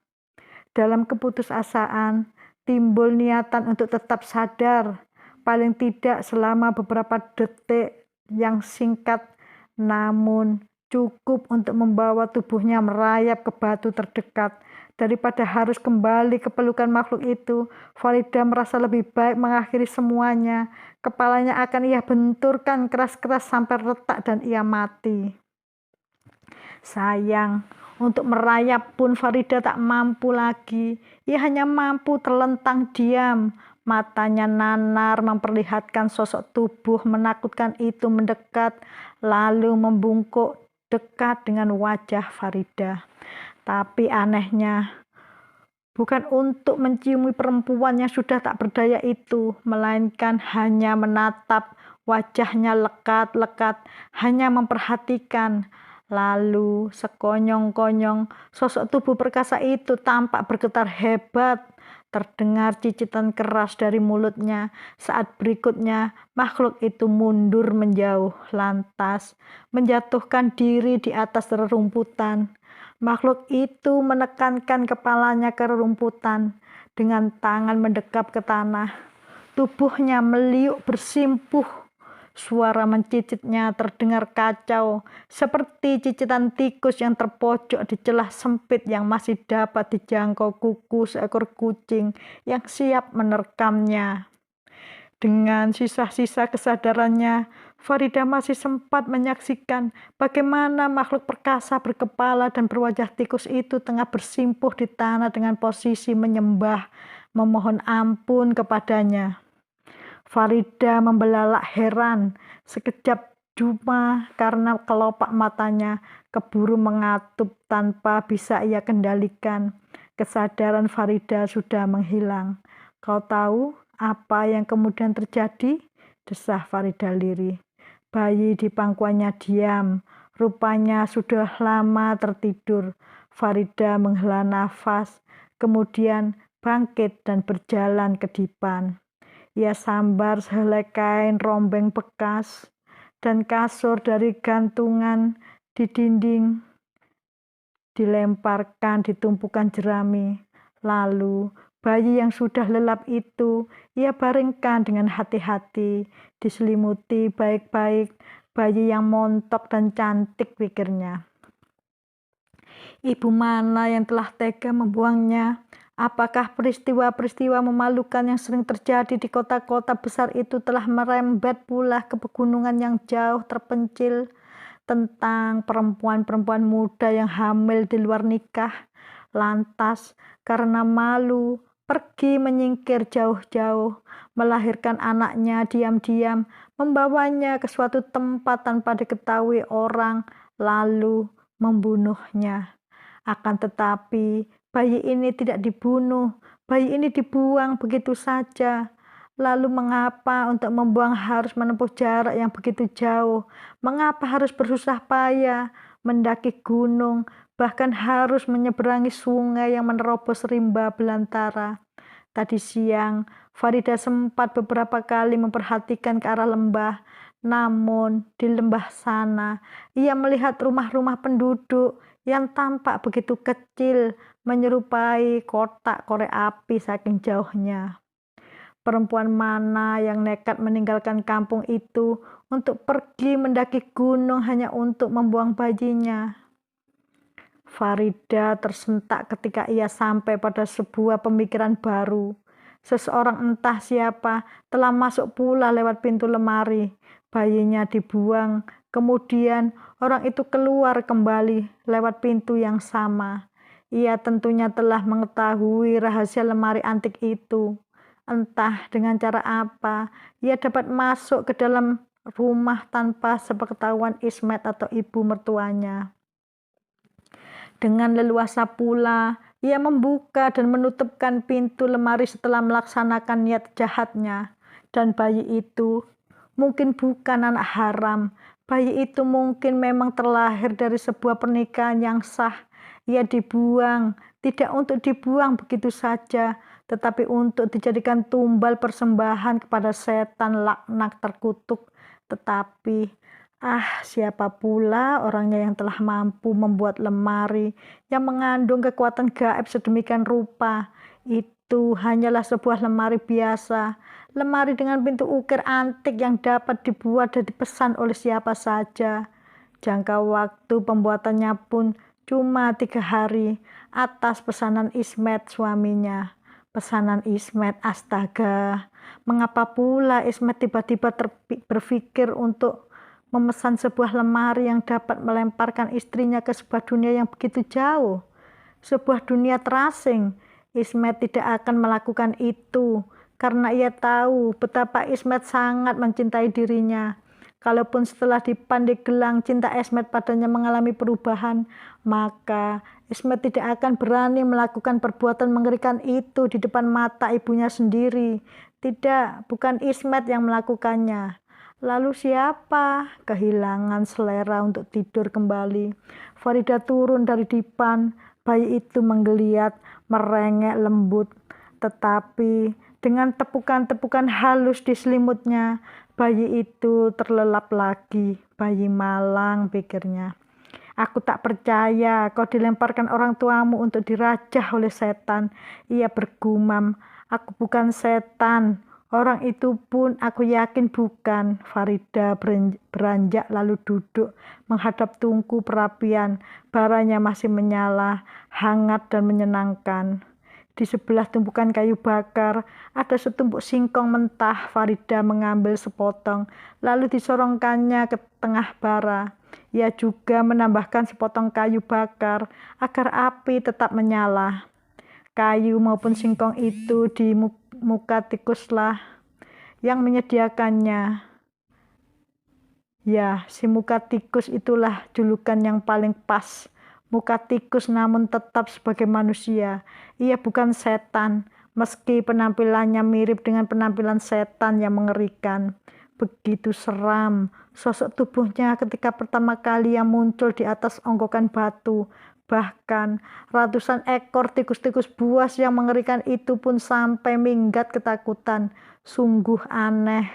Dalam keputusasaan, timbul niatan untuk tetap sadar, paling tidak selama beberapa detik yang singkat, namun cukup untuk membawa tubuhnya merayap ke batu terdekat. Daripada harus kembali ke pelukan makhluk itu, Farida merasa lebih baik mengakhiri semuanya. Kepalanya akan ia benturkan keras-keras sampai retak dan ia mati. Sayang, untuk merayap pun Farida tak mampu lagi. Ia hanya mampu terlentang diam. Matanya nanar memperlihatkan sosok tubuh menakutkan itu mendekat, lalu membungkuk dekat dengan wajah Farida. Tapi anehnya, bukan untuk menciumi perempuan yang sudah tak berdaya itu, melainkan hanya menatap wajahnya lekat-lekat, hanya memperhatikan. Lalu sekonyong-konyong sosok tubuh perkasa itu tampak bergetar hebat. Terdengar cicitan keras dari mulutnya. Saat berikutnya makhluk itu mundur menjauh, lantas menjatuhkan diri di atas rerumputan. Makhluk itu menekankan kepalanya ke rerumputan dengan tangan mendekap ke tanah. Tubuhnya meliuk bersimpuh. Suara mencicitnya terdengar kacau, seperti cicitan tikus yang terpojok di celah sempit yang masih dapat dijangkau kuku seekor kucing yang siap menerkamnya. Dengan sisa-sisa kesadarannya, Farida masih sempat menyaksikan bagaimana makhluk perkasa berkepala dan berwajah tikus itu tengah bersimpuh di tanah dengan posisi menyembah, memohon ampun kepadanya. Farida membelalak heran. Sekejap cuma karena kelopak matanya keburu mengatup tanpa bisa ia kendalikan. Kesadaran Farida sudah menghilang. Kau tahu apa yang kemudian terjadi? Desah Farida lirih. Bayi di pangkuannya diam. Rupanya sudah lama tertidur. Farida menghela nafas, kemudian bangkit dan berjalan ke dipan. Ia sambar sehelai kain rombeng bekas dan kasur dari gantungan di dinding, dilemparkan di tumpukan jerami. Lalu bayi yang sudah lelap itu ia baringkan dengan hati-hati, diselimuti baik-baik. Bayi yang montok dan cantik, pikirnya. Ibu mana yang telah tega membuangnya? Apakah peristiwa-peristiwa memalukan yang sering terjadi di kota-kota besar itu telah merembet pula ke pegunungan yang jauh terpencil, tentang perempuan-perempuan muda yang hamil di luar nikah, lantas karena malu pergi menyingkir jauh-jauh, melahirkan anaknya diam-diam, membawanya ke suatu tempat tanpa diketahui orang, lalu membunuhnya. Akan tetapi bayi ini tidak dibunuh, bayi ini dibuang begitu saja. Lalu mengapa untuk membuang harus menempuh jarak yang begitu jauh? Mengapa harus bersusah payah, mendaki gunung, bahkan harus menyeberangi sungai yang menerobos rimba belantara? Tadi siang, Farida sempat beberapa kali memperhatikan ke arah lembah. Namun, di lembah sana, ia melihat rumah-rumah penduduk yang tampak begitu kecil, menyerupai kotak korek api saking jauhnya. Perempuan mana yang nekat meninggalkan kampung itu untuk pergi mendaki gunung hanya untuk membuang bayinya? Farida tersentak ketika ia sampai pada sebuah pemikiran baru. Seseorang entah siapa telah masuk pula lewat pintu lemari. Bayinya dibuang, kemudian orang itu keluar kembali lewat pintu yang sama. Ia tentunya telah mengetahui rahasia lemari antik itu. Entah dengan cara apa ia dapat masuk ke dalam rumah tanpa sepengetahuan Ismet atau ibu mertuanya. Dengan leluasa pula ia membuka dan menutupkan pintu lemari setelah melaksanakan niat jahatnya. Dan bayi itu mungkin bukan anak haram. Bayi itu mungkin memang terlahir dari sebuah pernikahan yang sah. Ia dibuang, tidak untuk dibuang begitu saja, tetapi untuk dijadikan tumbal persembahan kepada setan laknat terkutuk. Tetapi, siapa pula orangnya yang telah mampu membuat lemari yang mengandung kekuatan gaib sedemikian rupa? Itu hanyalah sebuah lemari biasa, lemari dengan pintu ukir antik yang dapat dibuat dan dipesan oleh siapa saja. Jangka waktu pembuatannya pun cuma 3 hari atas pesanan Ismet suaminya. Pesanan Ismet, astaga. Mengapa pula Ismet tiba-tiba berpikir untuk memesan sebuah lemari yang dapat melemparkan istrinya ke sebuah dunia yang begitu jauh? Sebuah dunia terasing. Ismet tidak akan melakukan itu karena ia tahu betapa Ismet sangat mencintai dirinya. Kalaupun setelah dipandai gelang cinta Ismet padanya mengalami perubahan, maka Ismet tidak akan berani melakukan perbuatan mengerikan itu di depan mata ibunya sendiri. Tidak, bukan Ismet yang melakukannya. Lalu siapa? Kehilangan selera untuk tidur kembali. Farida turun dari dipan. Bayi itu menggeliat, merengek lembut. Tetapi dengan tepukan-tepukan halus di selimutnya, bayi itu terlelap lagi. Bayi malang, pikirnya. Aku tak percaya kau dilemparkan orang tuamu untuk dirajah oleh setan. Ia bergumam, aku bukan setan. Orang itu pun aku yakin bukan. Farida beranjak lalu duduk menghadap tungku perapian. Baranya masih menyala, hangat dan menyenangkan. Di sebelah tumpukan kayu bakar ada setumpuk singkong mentah. Farida mengambil sepotong lalu disorongkannya ke tengah bara. Ia juga menambahkan sepotong kayu bakar agar api tetap menyala. Kayu maupun singkong itu di muka tikuslah yang menyediakannya. Ya, si muka tikus itulah julukan yang paling pas. Muka tikus namun tetap sebagai manusia. Ia bukan setan, meski penampilannya mirip dengan penampilan setan yang mengerikan. Begitu seram sosok tubuhnya ketika pertama kali ia muncul di atas onggokan batu. Bahkan ratusan ekor tikus-tikus buas yang mengerikan itu pun sampai minggat ketakutan. Sungguh aneh.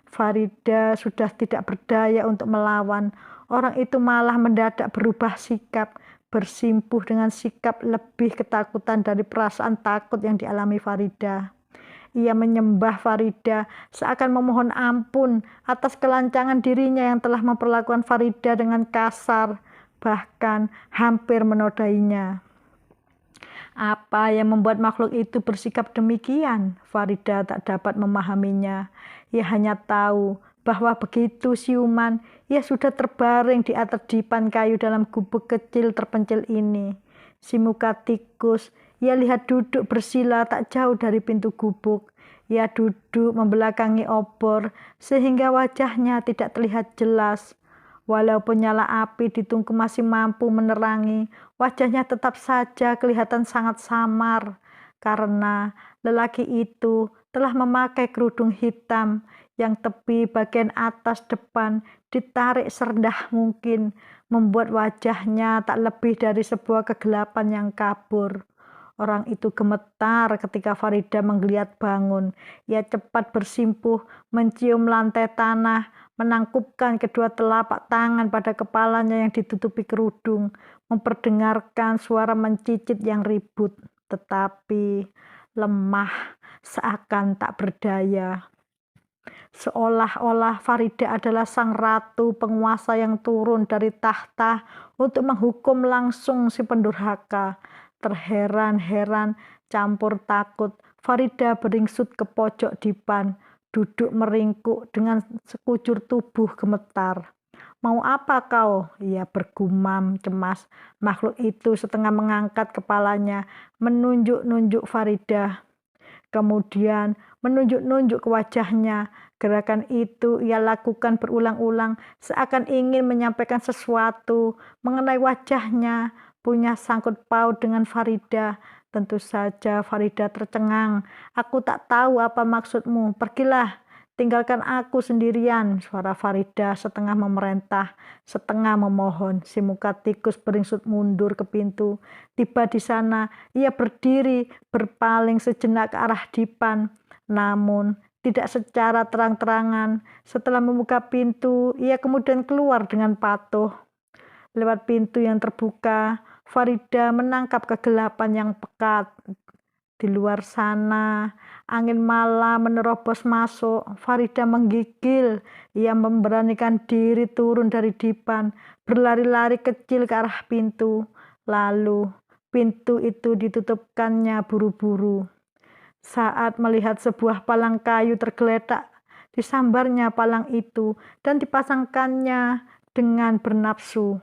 Farida sudah tidak berdaya untuk melawan. Orang itu malah mendadak berubah sikap, bersimpuh dengan sikap lebih ketakutan dari perasaan takut yang dialami Farida. Ia menyembah Farida seakan memohon ampun atas kelancangan dirinya yang telah memperlakukan Farida dengan kasar, bahkan hampir menodainya. Apa yang membuat makhluk itu bersikap demikian? Farida tak dapat memahaminya. Ia hanya tahu bahwa begitu siuman, ia sudah terbaring di atas dipan kayu dalam gubuk kecil terpencil ini. Si muka tikus, ia lihat duduk bersila tak jauh dari pintu gubuk. Ia duduk membelakangi obor sehingga wajahnya tidak terlihat jelas. Walaupun nyala api di tungku masih mampu menerangi, wajahnya tetap saja kelihatan sangat samar karena lelaki itu telah memakai kerudung hitam yang tepi bagian atas depan ditarik serendah mungkin, membuat wajahnya tak lebih dari sebuah kegelapan yang kabur. Orang itu gemetar ketika Farida menggeliat bangun. Ia cepat bersimpuh, mencium lantai tanah, menangkupkan kedua telapak tangan pada kepalanya yang ditutupi kerudung, memperdengarkan suara mencicit yang ribut, tetapi lemah, seakan tak berdaya. Seolah-olah Farida adalah sang ratu penguasa yang turun dari tahta untuk menghukum langsung si pendurhaka. Terheran-heran, campur takut, Farida beringsut ke pojok dipan, duduk meringkuk dengan sekujur tubuh gemetar. "Mau apa kau?" Ia bergumam cemas. Makhluk itu setengah mengangkat kepalanya, menunjuk-nunjuk Farida. Kemudian menunjuk-nunjuk ke wajahnya. Gerakan itu ia lakukan berulang-ulang, seakan ingin menyampaikan sesuatu mengenai wajahnya, punya sangkut paut dengan Farida. Tentu saja Farida tercengang. "Aku tak tahu apa maksudmu, pergilah, tinggalkan aku sendirian." Suara Farida setengah memerintah, setengah memohon. Si muka tikus beringsut mundur ke pintu. Tiba di sana, ia berdiri berpaling sejenak ke arah dipan. Namun, tidak secara terang-terangan. Setelah membuka pintu, ia kemudian keluar dengan patuh. Lewat pintu yang terbuka, Farida menangkap kegelapan yang pekat. Di luar sana, angin malam menerobos masuk. Farida menggigil. Ia memberanikan diri turun dari dipan, berlari-lari kecil ke arah pintu. Lalu, pintu itu ditutupkannya buru-buru. Saat melihat sebuah palang kayu tergeletak, disambarnya palang itu dan dipasangkannya dengan bernafsu.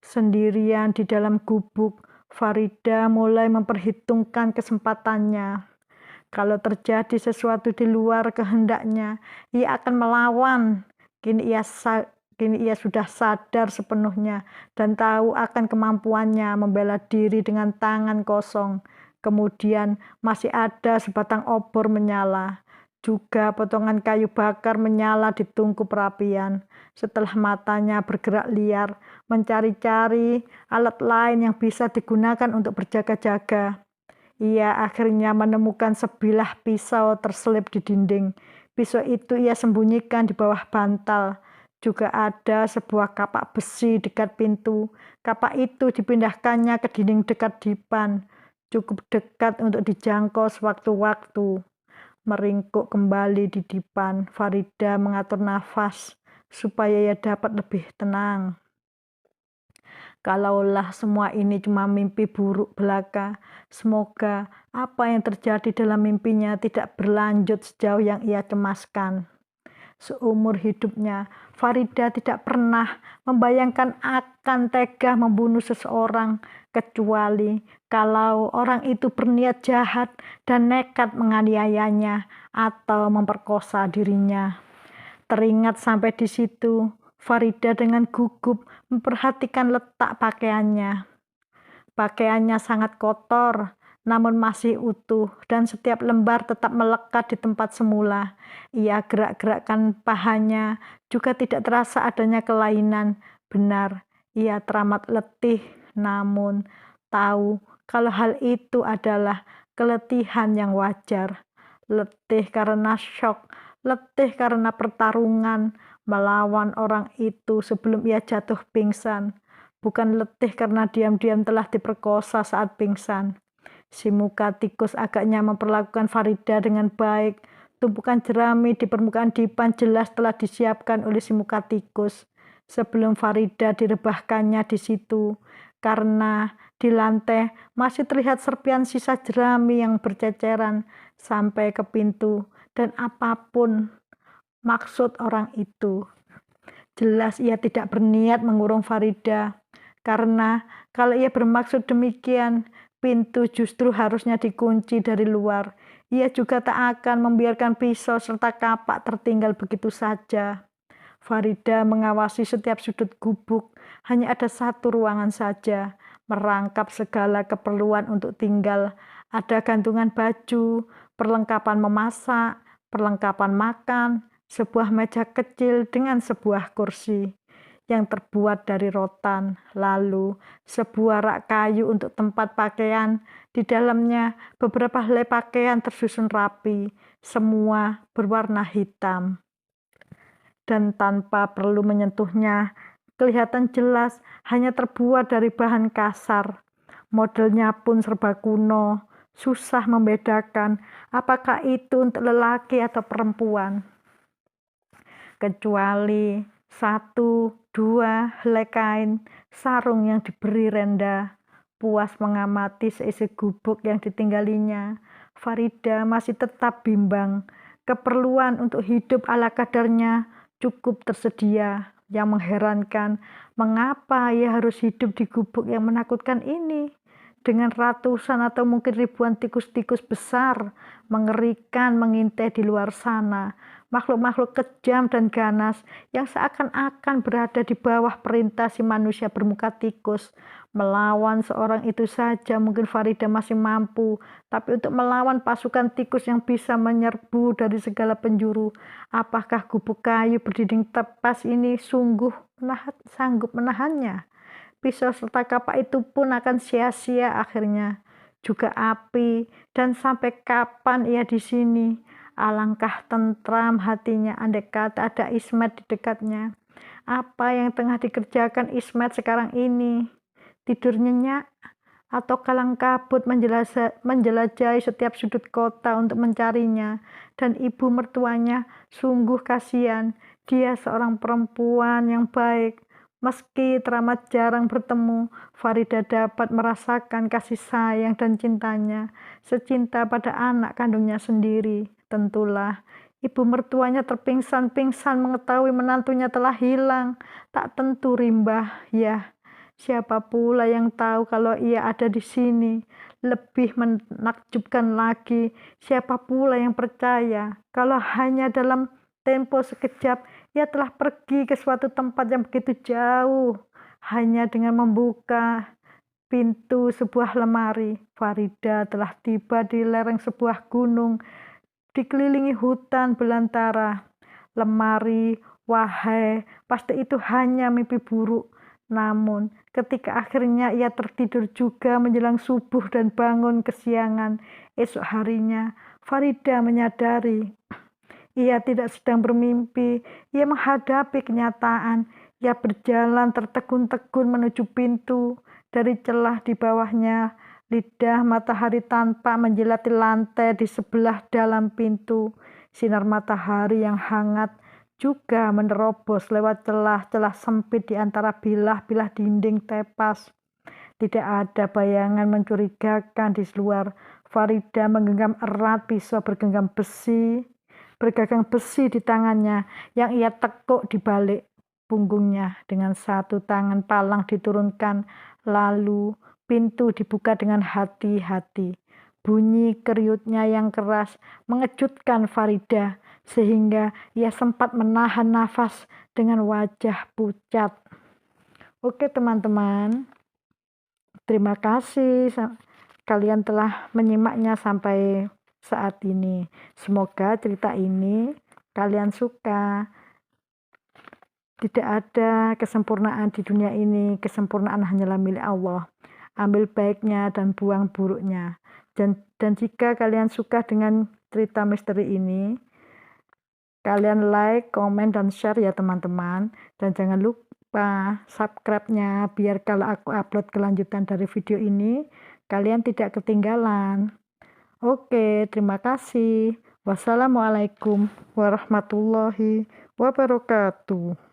Sendirian di dalam gubuk, Farida mulai memperhitungkan kesempatannya. Kalau terjadi sesuatu di luar kehendaknya, ia akan melawan. Kini ia sudah sadar sepenuhnya dan tahu akan kemampuannya membela diri dengan tangan kosong. Kemudian masih ada sebatang obor menyala. Juga potongan kayu bakar menyala di tungku perapian. Setelah matanya bergerak liar, mencari-cari alat lain yang bisa digunakan untuk berjaga-jaga, ia akhirnya menemukan sebilah pisau terselip di dinding. Pisau itu ia sembunyikan di bawah bantal. Juga ada sebuah kapak besi dekat pintu. Kapak itu dipindahkannya ke dinding dekat dipan. Cukup dekat untuk dijangkau sewaktu-waktu. Meringkuk kembali di dipan, Farida mengatur nafas supaya ia dapat lebih tenang. Kalaulah semua ini cuma mimpi buruk belaka, semoga apa yang terjadi dalam mimpinya tidak berlanjut sejauh yang ia cemaskan. Seumur hidupnya, Farida tidak pernah membayangkan akan tega membunuh seseorang, kecuali kalau orang itu berniat jahat dan nekat menganiayanya atau memperkosa dirinya. Teringat sampai di situ, Farida dengan gugup memperhatikan letak pakaiannya. Pakaiannya sangat kotor, namun masih utuh, dan setiap lembar tetap melekat di tempat semula. Ia gerak-gerakkan pahanya, juga tidak terasa adanya kelainan. Benar, ia teramat letih, namun tahu kalau hal itu adalah keletihan yang wajar. Letih karena syok, letih karena pertarungan melawan orang itu sebelum ia jatuh pingsan. Bukan letih karena diam-diam telah diperkosa saat pingsan. Si muka tikus agaknya memperlakukan Farida dengan baik. Tumpukan jerami di permukaan dipan jelas telah disiapkan oleh si muka tikus sebelum Farida direbahkannya di situ. Karena di lantai masih terlihat serpian sisa jerami yang berceceran sampai ke pintu. Dan apapun maksud orang itu, jelas ia tidak berniat mengurung Farida. Karena kalau ia bermaksud demikian, pintu justru harusnya dikunci dari luar. Ia juga tak akan membiarkan pisau serta kapak tertinggal begitu saja. Farida mengawasi setiap sudut gubuk. Hanya ada satu ruangan saja, merangkap segala keperluan untuk tinggal. Ada gantungan baju, perlengkapan memasak, perlengkapan makan, sebuah meja kecil dengan sebuah kursi yang terbuat dari rotan, lalu sebuah rak kayu untuk tempat pakaian. Di dalamnya beberapa helai pakaian tersusun rapi, semua berwarna hitam. Dan tanpa perlu menyentuhnya, kelihatan jelas hanya terbuat dari bahan kasar. Modelnya pun serba kuno, susah membedakan apakah itu untuk lelaki atau perempuan. Kecuali satu, dua helai kain sarung yang diberi renda. Puas mengamati seisi gubuk yang ditinggalinya, Farida masih tetap bimbang. Keperluan untuk hidup ala kadarnya cukup tersedia. Yang mengherankan, mengapa ia harus hidup di gubuk yang menakutkan ini? Dengan ratusan atau mungkin ribuan tikus-tikus besar, mengerikan mengintai di luar sana. Makhluk-makhluk kejam dan ganas yang seakan-akan berada di bawah perintah si manusia bermuka tikus. Melawan seorang itu saja mungkin Farida masih mampu, tapi untuk melawan pasukan tikus yang bisa menyerbu dari segala penjuru, apakah gubuk kayu berdinding tepas ini sungguh sanggup menahannya? Pisau serta kapak itu pun akan sia-sia akhirnya. Juga api, dan sampai kapan ia di sini? Alangkah tentram hatinya andai kata ada Ismet di dekatnya. Apa yang tengah dikerjakan Ismet sekarang ini? Tidur nyenyak atau kalang kabut menjelajahi setiap sudut kota untuk mencarinya. Dan ibu mertuanya sungguh kasihan. Dia seorang perempuan yang baik. Meski teramat jarang bertemu, Farida dapat merasakan kasih sayang dan cintanya, secinta pada anak kandungnya sendiri. Tentulah, ibu mertuanya terpingsan-pingsan mengetahui menantunya telah hilang. Tak tentu rimbah, ya. Siapa pula yang tahu kalau ia ada di sini? Lebih menakjubkan lagi, siapa pula yang percaya kalau hanya dalam tempo sekejap ia telah pergi ke suatu tempat yang begitu jauh. Hanya dengan membuka pintu sebuah lemari, Farida telah tiba di lereng sebuah gunung, dikelilingi hutan belantara. Lemari, wahai, pasti itu hanya mimpi buruk. Namun, ketika akhirnya ia tertidur juga menjelang subuh dan bangun kesiangan, esok harinya Farida menyadari ia tidak sedang bermimpi, ia menghadapi kenyataan. Ia berjalan tertegun-tegun menuju pintu. Dari celah di bawahnya, lidah matahari tanpa menjilati lantai di sebelah dalam pintu. Sinar matahari yang hangat juga menerobos lewat celah-celah sempit di antara bilah-bilah dinding tepas. Tidak ada bayangan mencurigakan di luar. Farida menggenggam erat pisau bergagang besi di tangannya yang ia tekuk di balik punggungnya. Dengan satu tangan palang diturunkan, lalu pintu dibuka dengan hati-hati. Bunyi keriutnya yang keras mengejutkan Farida sehingga ia sempat menahan nafas dengan wajah pucat. Oke teman-teman, terima kasih kalian telah menyimaknya sampai saat ini. Semoga cerita ini kalian suka. Tidak ada kesempurnaan di dunia ini, kesempurnaan hanyalah milik Allah. Ambil baiknya dan buang buruknya. Dan jika kalian suka dengan cerita misteri ini, kalian like, komen, dan share ya teman-teman. Dan jangan lupa subscribe-nya biar kalau aku upload kelanjutan dari video ini, kalian tidak ketinggalan. Oke, terima kasih. Wassalamualaikum warahmatullahi wabarakatuh.